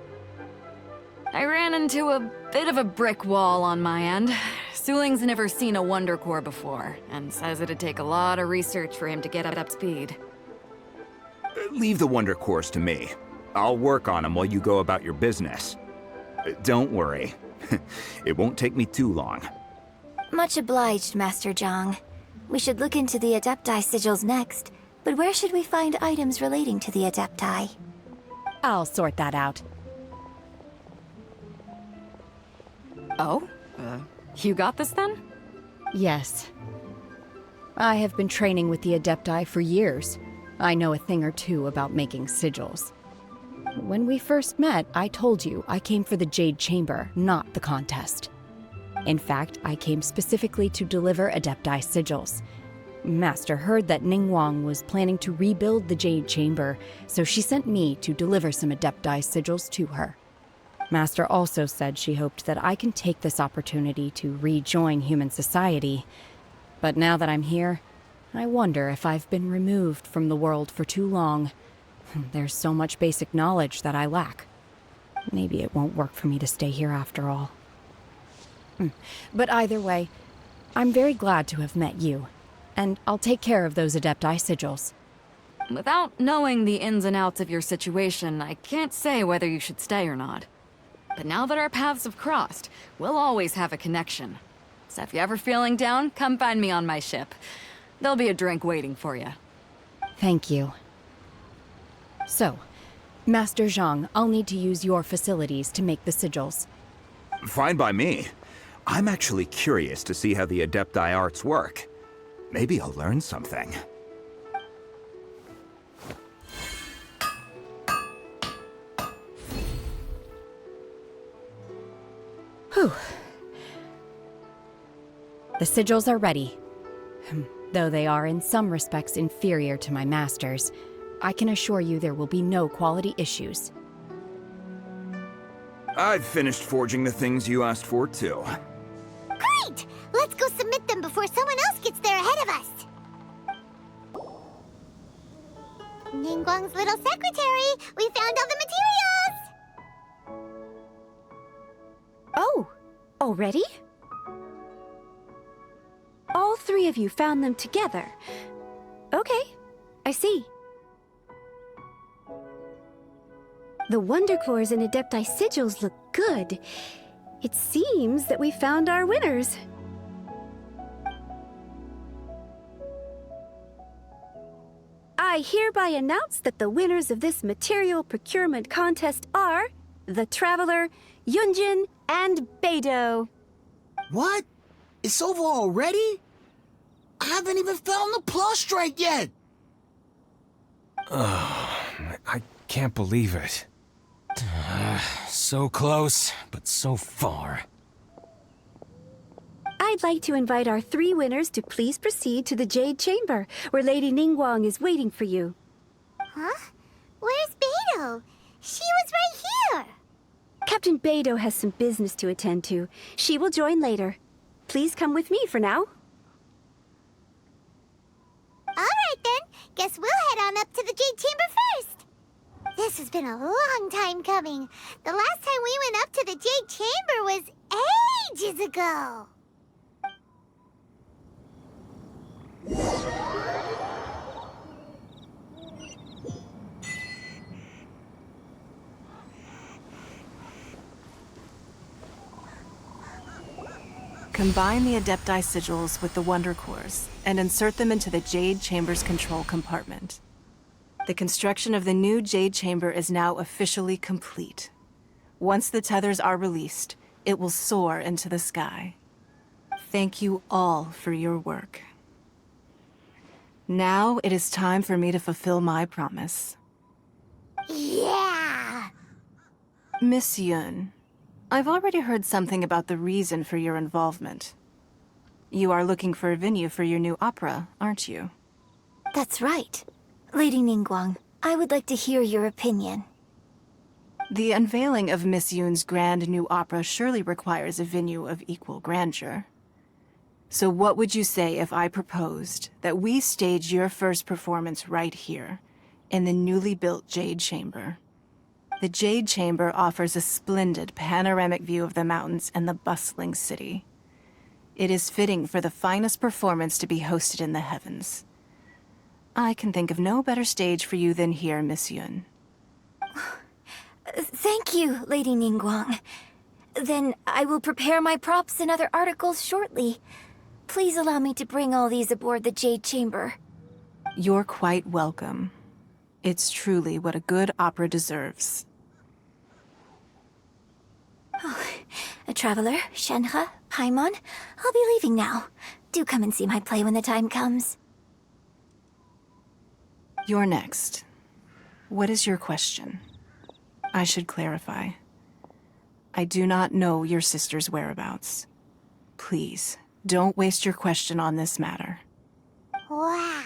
I ran into a bit of a brick wall on my end. Suling's never seen a Wonder Core before, and says it'd take a lot of research for him to get up speed. Leave the Wonder Cores to me. I'll work on them while you go about your business. Don't worry. It won't take me too long. Much obliged, Master Zhang. We should look into the Adepti sigils next, but where should we find items relating to the Adepti? I'll sort that out. Oh? You got this then? Yes. I have been training with the Adepti for years. I know a thing or two about making sigils. When we first met, I told you I came for the Jade Chamber, not the contest. In fact, I came specifically to deliver Adepti sigils. Master heard that Ningguang was planning to rebuild the Jade Chamber, so she sent me to deliver some Adepti sigils to her. Master also said she hoped that I can take this opportunity to rejoin human society. But now that I'm here, I wonder if I've been removed from the world for too long. There's so much basic knowledge that I lack. Maybe it won't work for me to stay here after all. But either way, I'm very glad to have met you, and I'll take care of those Adepti sigils. Without knowing the ins and outs of your situation, I can't say whether you should stay or not. But now that our paths have crossed, we'll always have a connection. So if you're ever feeling down, come find me on my ship. There'll be a drink waiting for you. Thank you. So, Master Zhang, I'll need to use your facilities to make the sigils. Fine by me. I'm actually curious to see how the Adepti arts work. Maybe I'll learn something. Whew. The sigils are ready. Though they are in some respects inferior to my master's, I can assure you there will be no quality issues. I've finished forging the things you asked for, too. Great! Let's go submit them before someone else gets there ahead of us. Ningguang's little secretary, we found all the materials! Oh, already? All three of you found them together. Okay, I see. The Wonder Cores and Adepti sigils look good. It seems that we found our winners. I hereby announce that the winners of this material procurement contest are the Traveler, Yunjin, and Beidou. What? It's over already? I haven't even found the plustrite yet! I can't believe it. So close, but so far. I'd like to invite our three winners to please proceed to the Jade Chamber, where Lady Ningguang is waiting for you. Huh? Where's Beidou? She was right here! Captain Beidou has some business to attend to. She will join later. Please come with me for now. Alright then, guess we'll head on up to the Jade Chamber first. This has been a long time coming. The last time we went up to the Jade Chamber was ages ago. Combine the Adepti sigils with the Wonder Cores and insert them into the Jade Chamber's control compartment. The construction of the new Jade Chamber is now officially complete. Once the tethers are released, it will soar into the sky. Thank you all for your work. Now it is time for me to fulfill my promise. Yeah! Miss Yun, I've already heard something about the reason for your involvement. You are looking for a venue for your new opera, aren't you? That's right. Lady Ningguang, I would like to hear your opinion. The unveiling of Miss Yun's grand new opera surely requires a venue of equal grandeur. So what would you say if I proposed that we stage your first performance right here, in the newly built Jade Chamber? The Jade Chamber offers a splendid panoramic view of the mountains and the bustling city. It is fitting for the finest performance to be hosted in the heavens. I can think of no better stage for you than here, Miss Yun. Thank you, Lady Ningguang. Then I will prepare my props and other articles shortly. Please allow me to bring all these aboard the Jade Chamber. You're quite welcome. It's truly what a good opera deserves. Oh, a traveler, Shenhe, Paimon, I'll be leaving now. do come and see my play when the time comes. You're next. What is your question? I should clarify. I do not know your sister's whereabouts. Please, don't waste your question on this matter. Wow,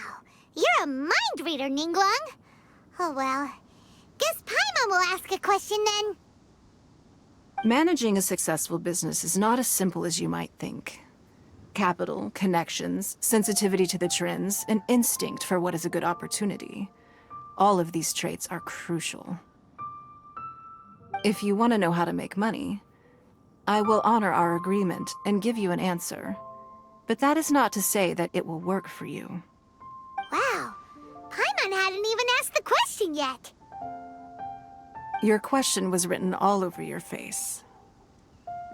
you're a mind reader, Ningguang. Oh well, guess Paimon will ask a question then. Managing a successful business is not as simple as you might think. Capital, connections, sensitivity to the trends, and instinct for what is a good opportunity. All of these traits are crucial. If you want to know how to make money, I will honor our agreement and give you an answer. But that is not to say that it will work for you. Wow, Paimon hadn't even asked the question yet. Your question was written all over your face.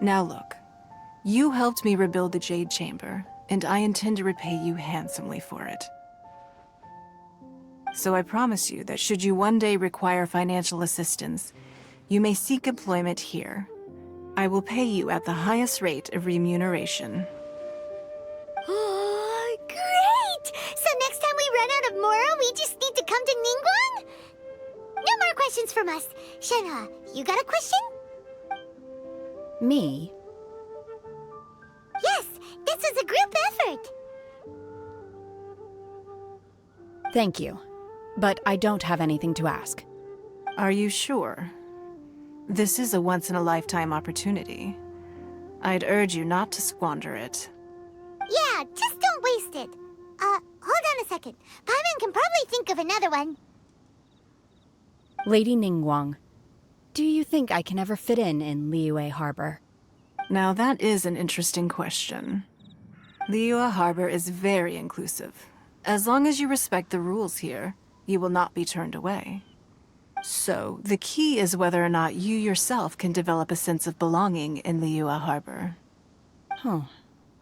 Now look, you helped me rebuild the Jade Chamber, and I intend to repay you handsomely for it. So I promise you that should you one day require financial assistance, you may seek employment here. I will pay you at the highest rate of remuneration. Oh, great! So next time we run out of Moro, we just need to come to Ningguang? No more questions from us. Shenhe, you got a question? Me? Yes, this was a group effort. Thank you. But I don't have anything to ask. Are you sure? This is a once-in-a-lifetime opportunity. I'd urge you not to squander it. Yeah, just don't waste it. Hold on a second. Paimon can probably think of another one. Lady Ningguang, do you think I can ever fit in Liyue Harbor? Now that is an interesting question. Liyue Harbor is very inclusive. As long as you respect the rules here, you will not be turned away. So, the key is whether or not you yourself can develop a sense of belonging in Liyue Harbor. Huh.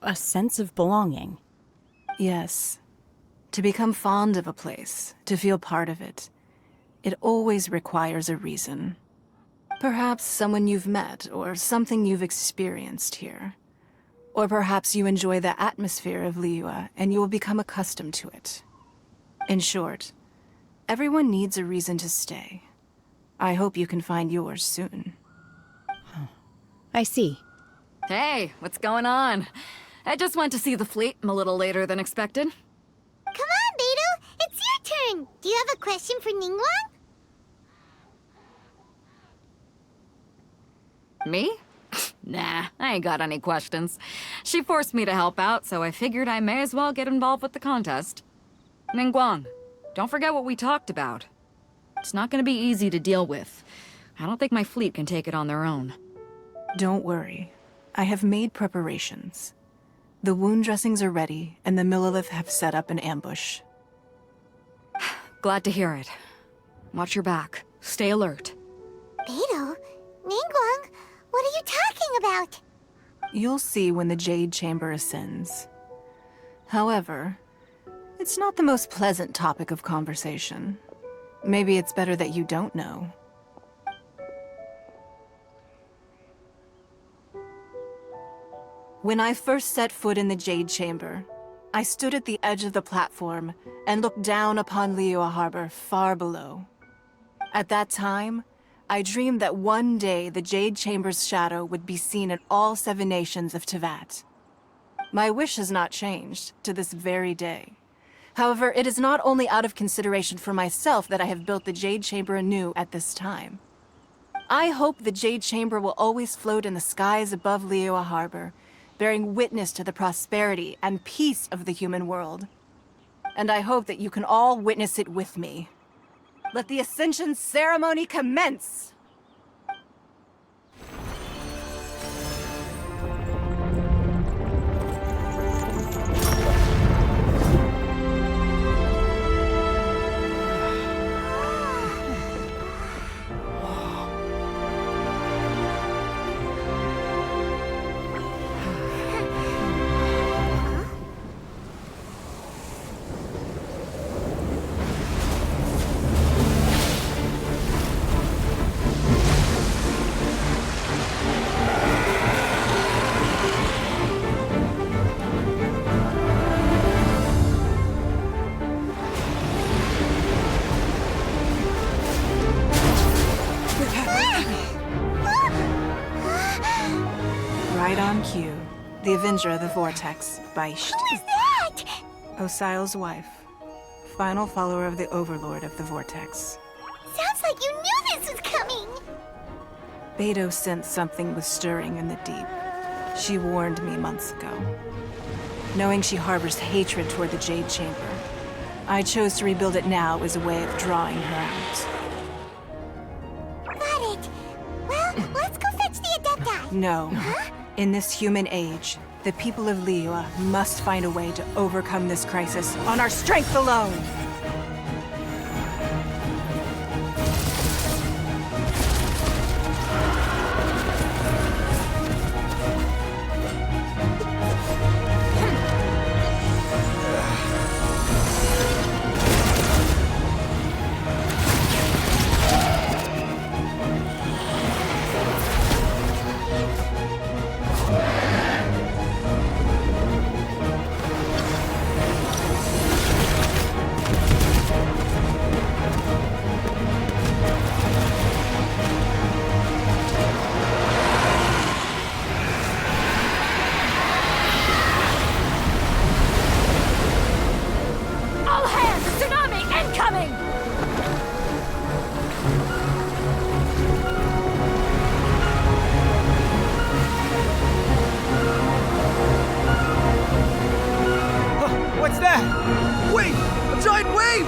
A sense of belonging? Yes. To become fond of a place, to feel part of it, it always requires a reason. Perhaps someone you've met, or something you've experienced here. Or perhaps you enjoy the atmosphere of Liyue, and you will become accustomed to it. In short, everyone needs a reason to stay. I hope you can find yours soon. I see. Hey, what's going on? I just went to see the fleet. I'm a little later than expected. Come on, Beidou! It's your turn! Do you have a question for Ningguang? Me? Nah, I ain't got any questions. She forced me to help out, so I figured I may as well get involved with the contest. Ningguang, don't forget what we talked about. It's not gonna be easy to deal with. I don't think my fleet can take it on their own. Don't worry. I have made preparations. The wound dressings are ready, and the Millelith have set up an ambush. Glad to hear it. Watch your back. Stay alert. Beidou? Ningguang? What are you talking about? You'll see when the Jade Chamber ascends. However, it's not the most pleasant topic of conversation. Maybe it's better that you don't know. When I first set foot in the Jade Chamber, I stood at the edge of the platform and looked down upon Liyue Harbor far below. At that time, I dreamed that one day the Jade Chamber's shadow would be seen in all 7 nations of Teyvat. My wish has not changed to this very day. However, it is not only out of consideration for myself that I have built the Jade Chamber anew at this time. I hope the Jade Chamber will always float in the skies above Liyue Harbor, bearing witness to the prosperity and peace of the human world. And I hope that you can all witness it with me. Let the Ascension ceremony commence! Right on cue. The Avenger of the Vortex, Beisht. Who is that? Osial's wife. Final follower of the Overlord of the Vortex. Sounds like you knew this was coming! Beidou sensed something was stirring in the deep. She warned me months ago. Knowing she harbors hatred toward the Jade Chamber, I chose to rebuild it now as a way of drawing her out. Got it. Well, let's go fetch the Adepti. No. Huh? In this human age, the people of Liyue must find a way to overcome this crisis on our strength alone! What's that? Wait! A giant wave!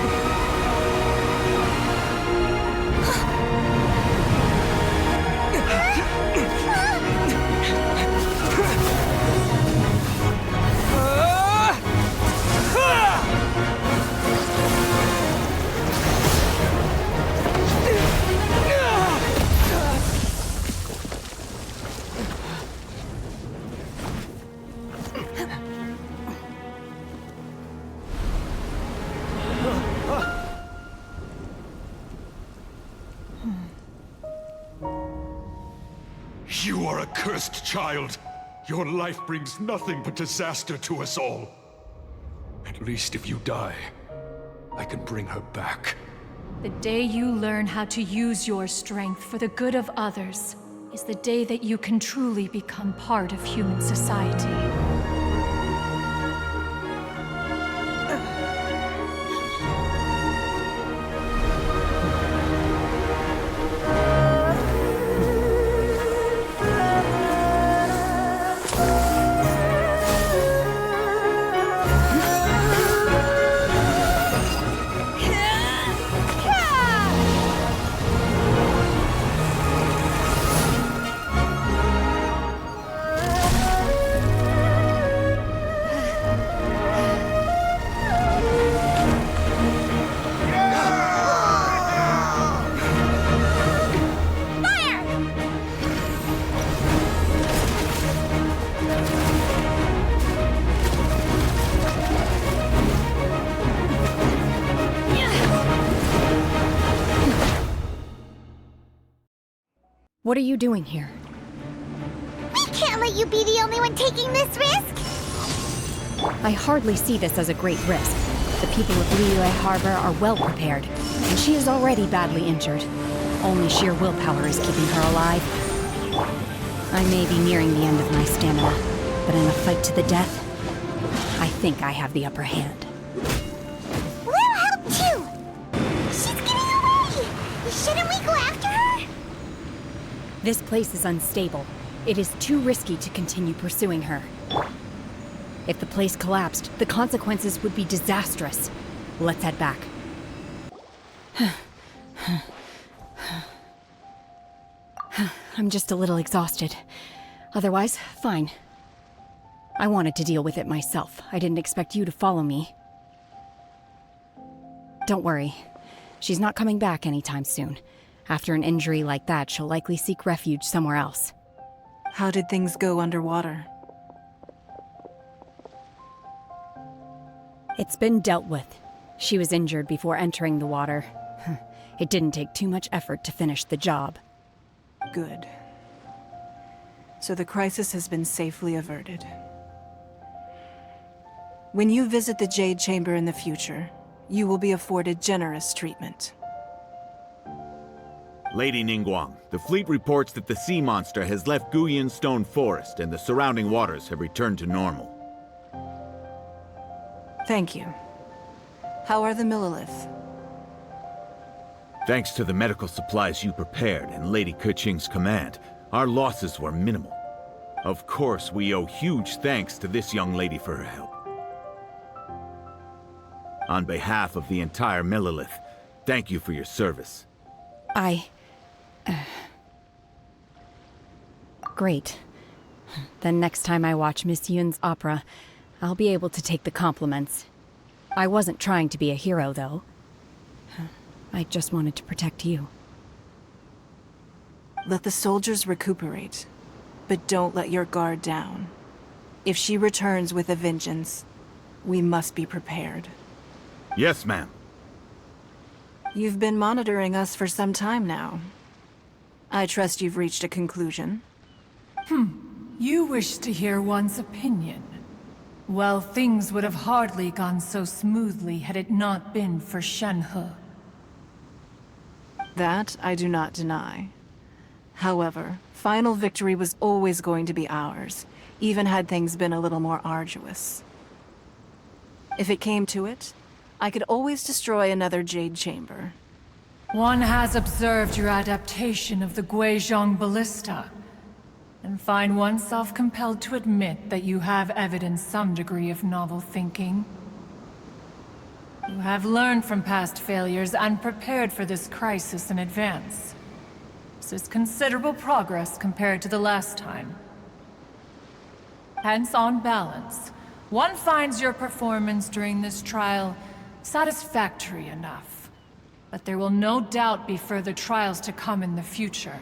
You are a cursed child. Your life brings nothing but disaster to us all. At least if you die, I can bring her back. The day you learn how to use your strength for the good of others is the day that you can truly become part of human society. What are you doing here? We can't let you be the only one taking this risk! I hardly see this as a great risk. The people of Liyue Harbor are well prepared, and she is already badly injured. Only sheer willpower is keeping her alive. I may be nearing the end of my stamina, but in a fight to the death, I think I have the upper hand. We'll help too! She's getting away! Shouldn't we go after her? This place is unstable. It is too risky to continue pursuing her. If the place collapsed, the consequences would be disastrous. Let's head back. I'm just a little exhausted. Otherwise, fine. I wanted to deal with it myself. I didn't expect you to follow me. Don't worry. She's not coming back anytime soon. After an injury like that, she'll likely seek refuge somewhere else. How did things go underwater? It's been dealt with. She was injured before entering the water. It didn't take too much effort to finish the job. Good. So the crisis has been safely averted. When you visit the Jade Chamber in the future, you will be afforded generous treatment. Lady Ningguang, the fleet reports that the sea monster has left Guyan Stone Forest and the surrounding waters have returned to normal. Thank you. How are the Millilith? Thanks to the medical supplies you prepared and Lady Keqing's command, our losses were minimal. Of course, we owe huge thanks to this young lady for her help. On behalf of the entire Millilith, thank you for your service. Great. Then next time I watch Miss Yun's opera, I'll be able to take the compliments. I wasn't trying to be a hero, though. I just wanted to protect you. Let the soldiers recuperate, but don't let your guard down. If she returns with a vengeance, we must be prepared. Yes, ma'am. You've been monitoring us for some time now. I trust you've reached a conclusion. You wish to hear one's opinion. Well, things would have hardly gone so smoothly had it not been for Shenhe. That I do not deny. However, final victory was always going to be ours, even had things been a little more arduous. If it came to it, I could always destroy another Jade Chamber. One has observed your adaptation of the Guizhong Ballista, and find oneself compelled to admit that you have evidenced some degree of novel thinking. You have learned from past failures and prepared for this crisis in advance. This is considerable progress compared to the last time. Hence, on balance, one finds your performance during this trial satisfactory enough. But there will no doubt be further trials to come in the future.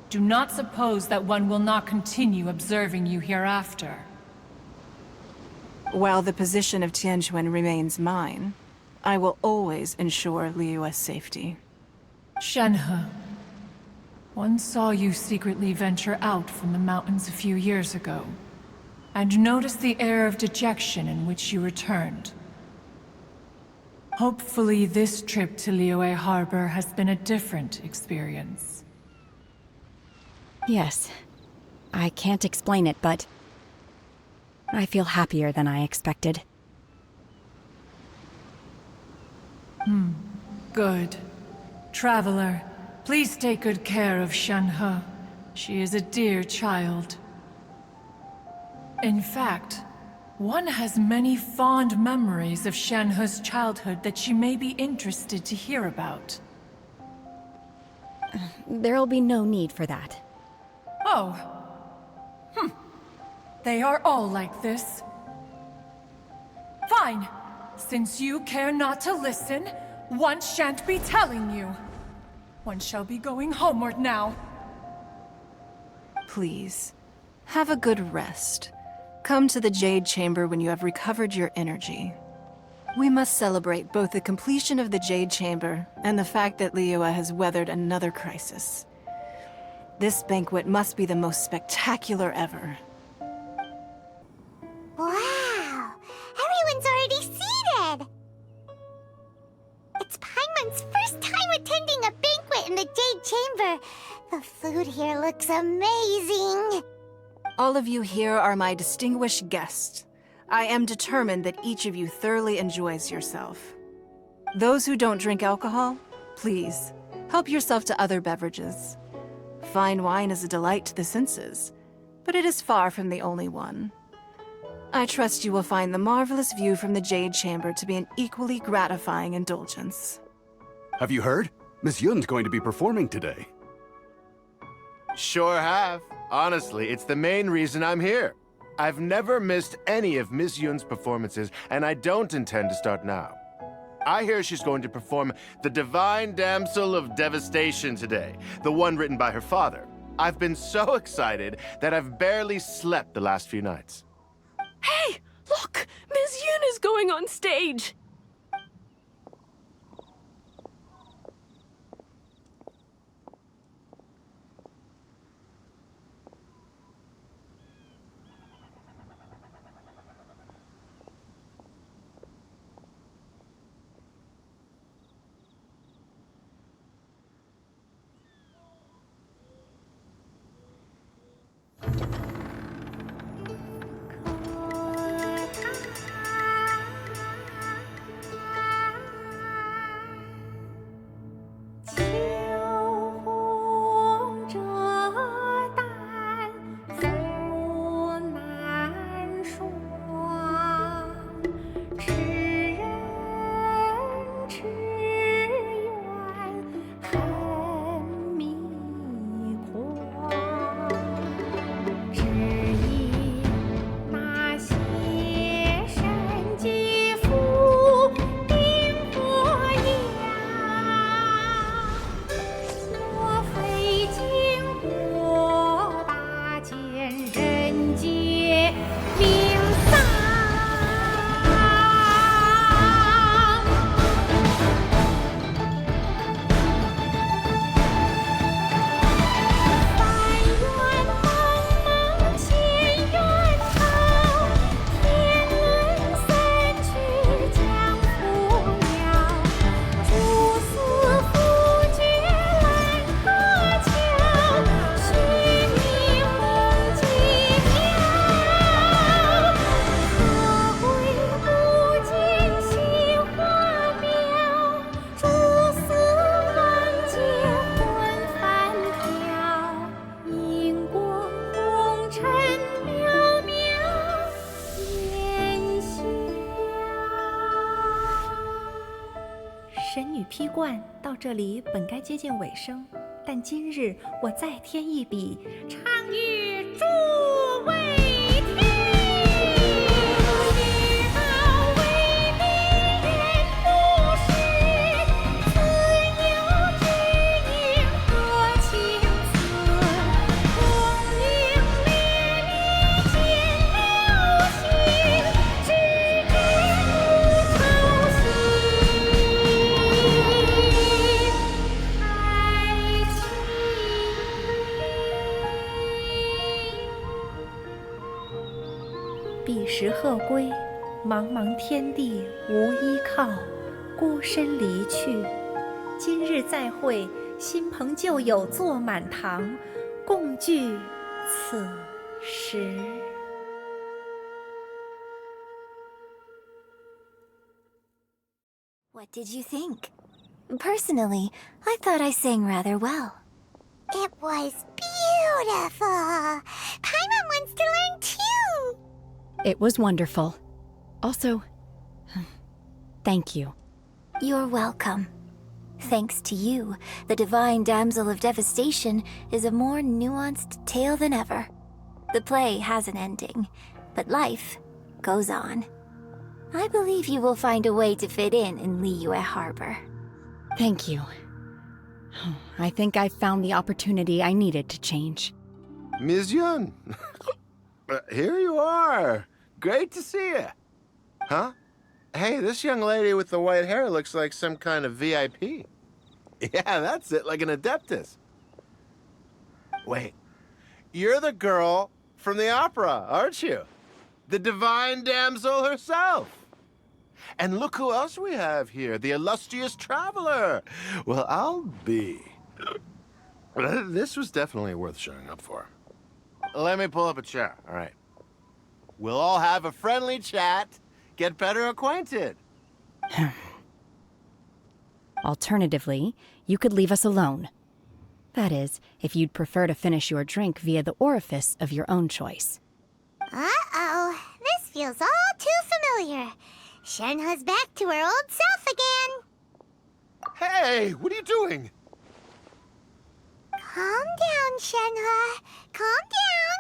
Do not suppose that one will not continue observing you hereafter. While the position of Tianquan remains mine, I will always ensure Liyue's safety. Shenhe, one saw you secretly venture out from the mountains a few years ago, and noticed the air of dejection in which you returned. Hopefully this trip to Liyue Harbor has been a different experience. Yes. I can't explain it, but I feel happier than I expected. Good. Traveler, please take good care of Shenhe. She is a dear child. In fact, one has many fond memories of Shenhe's childhood that she may be interested to hear about. There'll be no need for that. Oh. They are all like this. Fine. Since you care not to listen, one shan't be telling you. One shall be going homeward now. Please, have a good rest. Come to the Jade Chamber when you have recovered your energy. We must celebrate both the completion of the Jade Chamber and the fact that Liyue has weathered another crisis. This banquet must be the most spectacular ever. Wow! Everyone's already seated! It's Paimon's first time attending a banquet in the Jade Chamber. The food here looks amazing. All of you here are my distinguished guests. I am determined that each of you thoroughly enjoys yourself. Those who don't drink alcohol, please, help yourself to other beverages. Fine wine is a delight to the senses, but it is far from the only one. I trust you will find the marvelous view from the Jade Chamber to be an equally gratifying indulgence. Have you heard? Miss Yun's going to be performing today. Sure have. Honestly, it's the main reason I'm here. I've never missed any of Miss Yun's performances, and I don't intend to start now. I hear she's going to perform The Divine Damsel of Devastation today, the one written by her father. I've been so excited that I've barely slept the last few nights. Hey, look! Miss Yun is going on stage! 披冠到这里本该接近尾声，但今日我再添一笔，唱与诸位听。彼时鹤归，茫茫天地无依靠，孤身离去。今日再会，新朋旧友坐满堂，共聚此时。What did you think? Personally, I thought I sang rather well. It was beautiful. Paimon wants to learn too. It was wonderful. Also, thank you. You're welcome. Thanks to you, the Divine Damsel of Devastation is a more nuanced tale than ever. The play has an ending, but life goes on. I believe you will find a way to fit in Liyue Harbor. Thank you. I think I've found the opportunity I needed to change. Ms. Yun, here you are. Great to see you. Huh? Hey, this young lady with the white hair looks like some kind of VIP. Yeah, that's it, like an Adeptus. Wait, you're the girl from the opera, aren't you? The Divine Damsel herself. And look who else we have here, the illustrious traveler. Well, I'll be. This was definitely worth showing up for. Let me pull up a chair, all right. We'll all have a friendly chat, get better acquainted. Alternatively, you could leave us alone. That is, if you'd prefer to finish your drink via the orifice of your own choice. Uh-oh, this feels all too familiar. Shenhe's back to her old self again. Hey, what are you doing? Calm down, Shenhe. Calm down.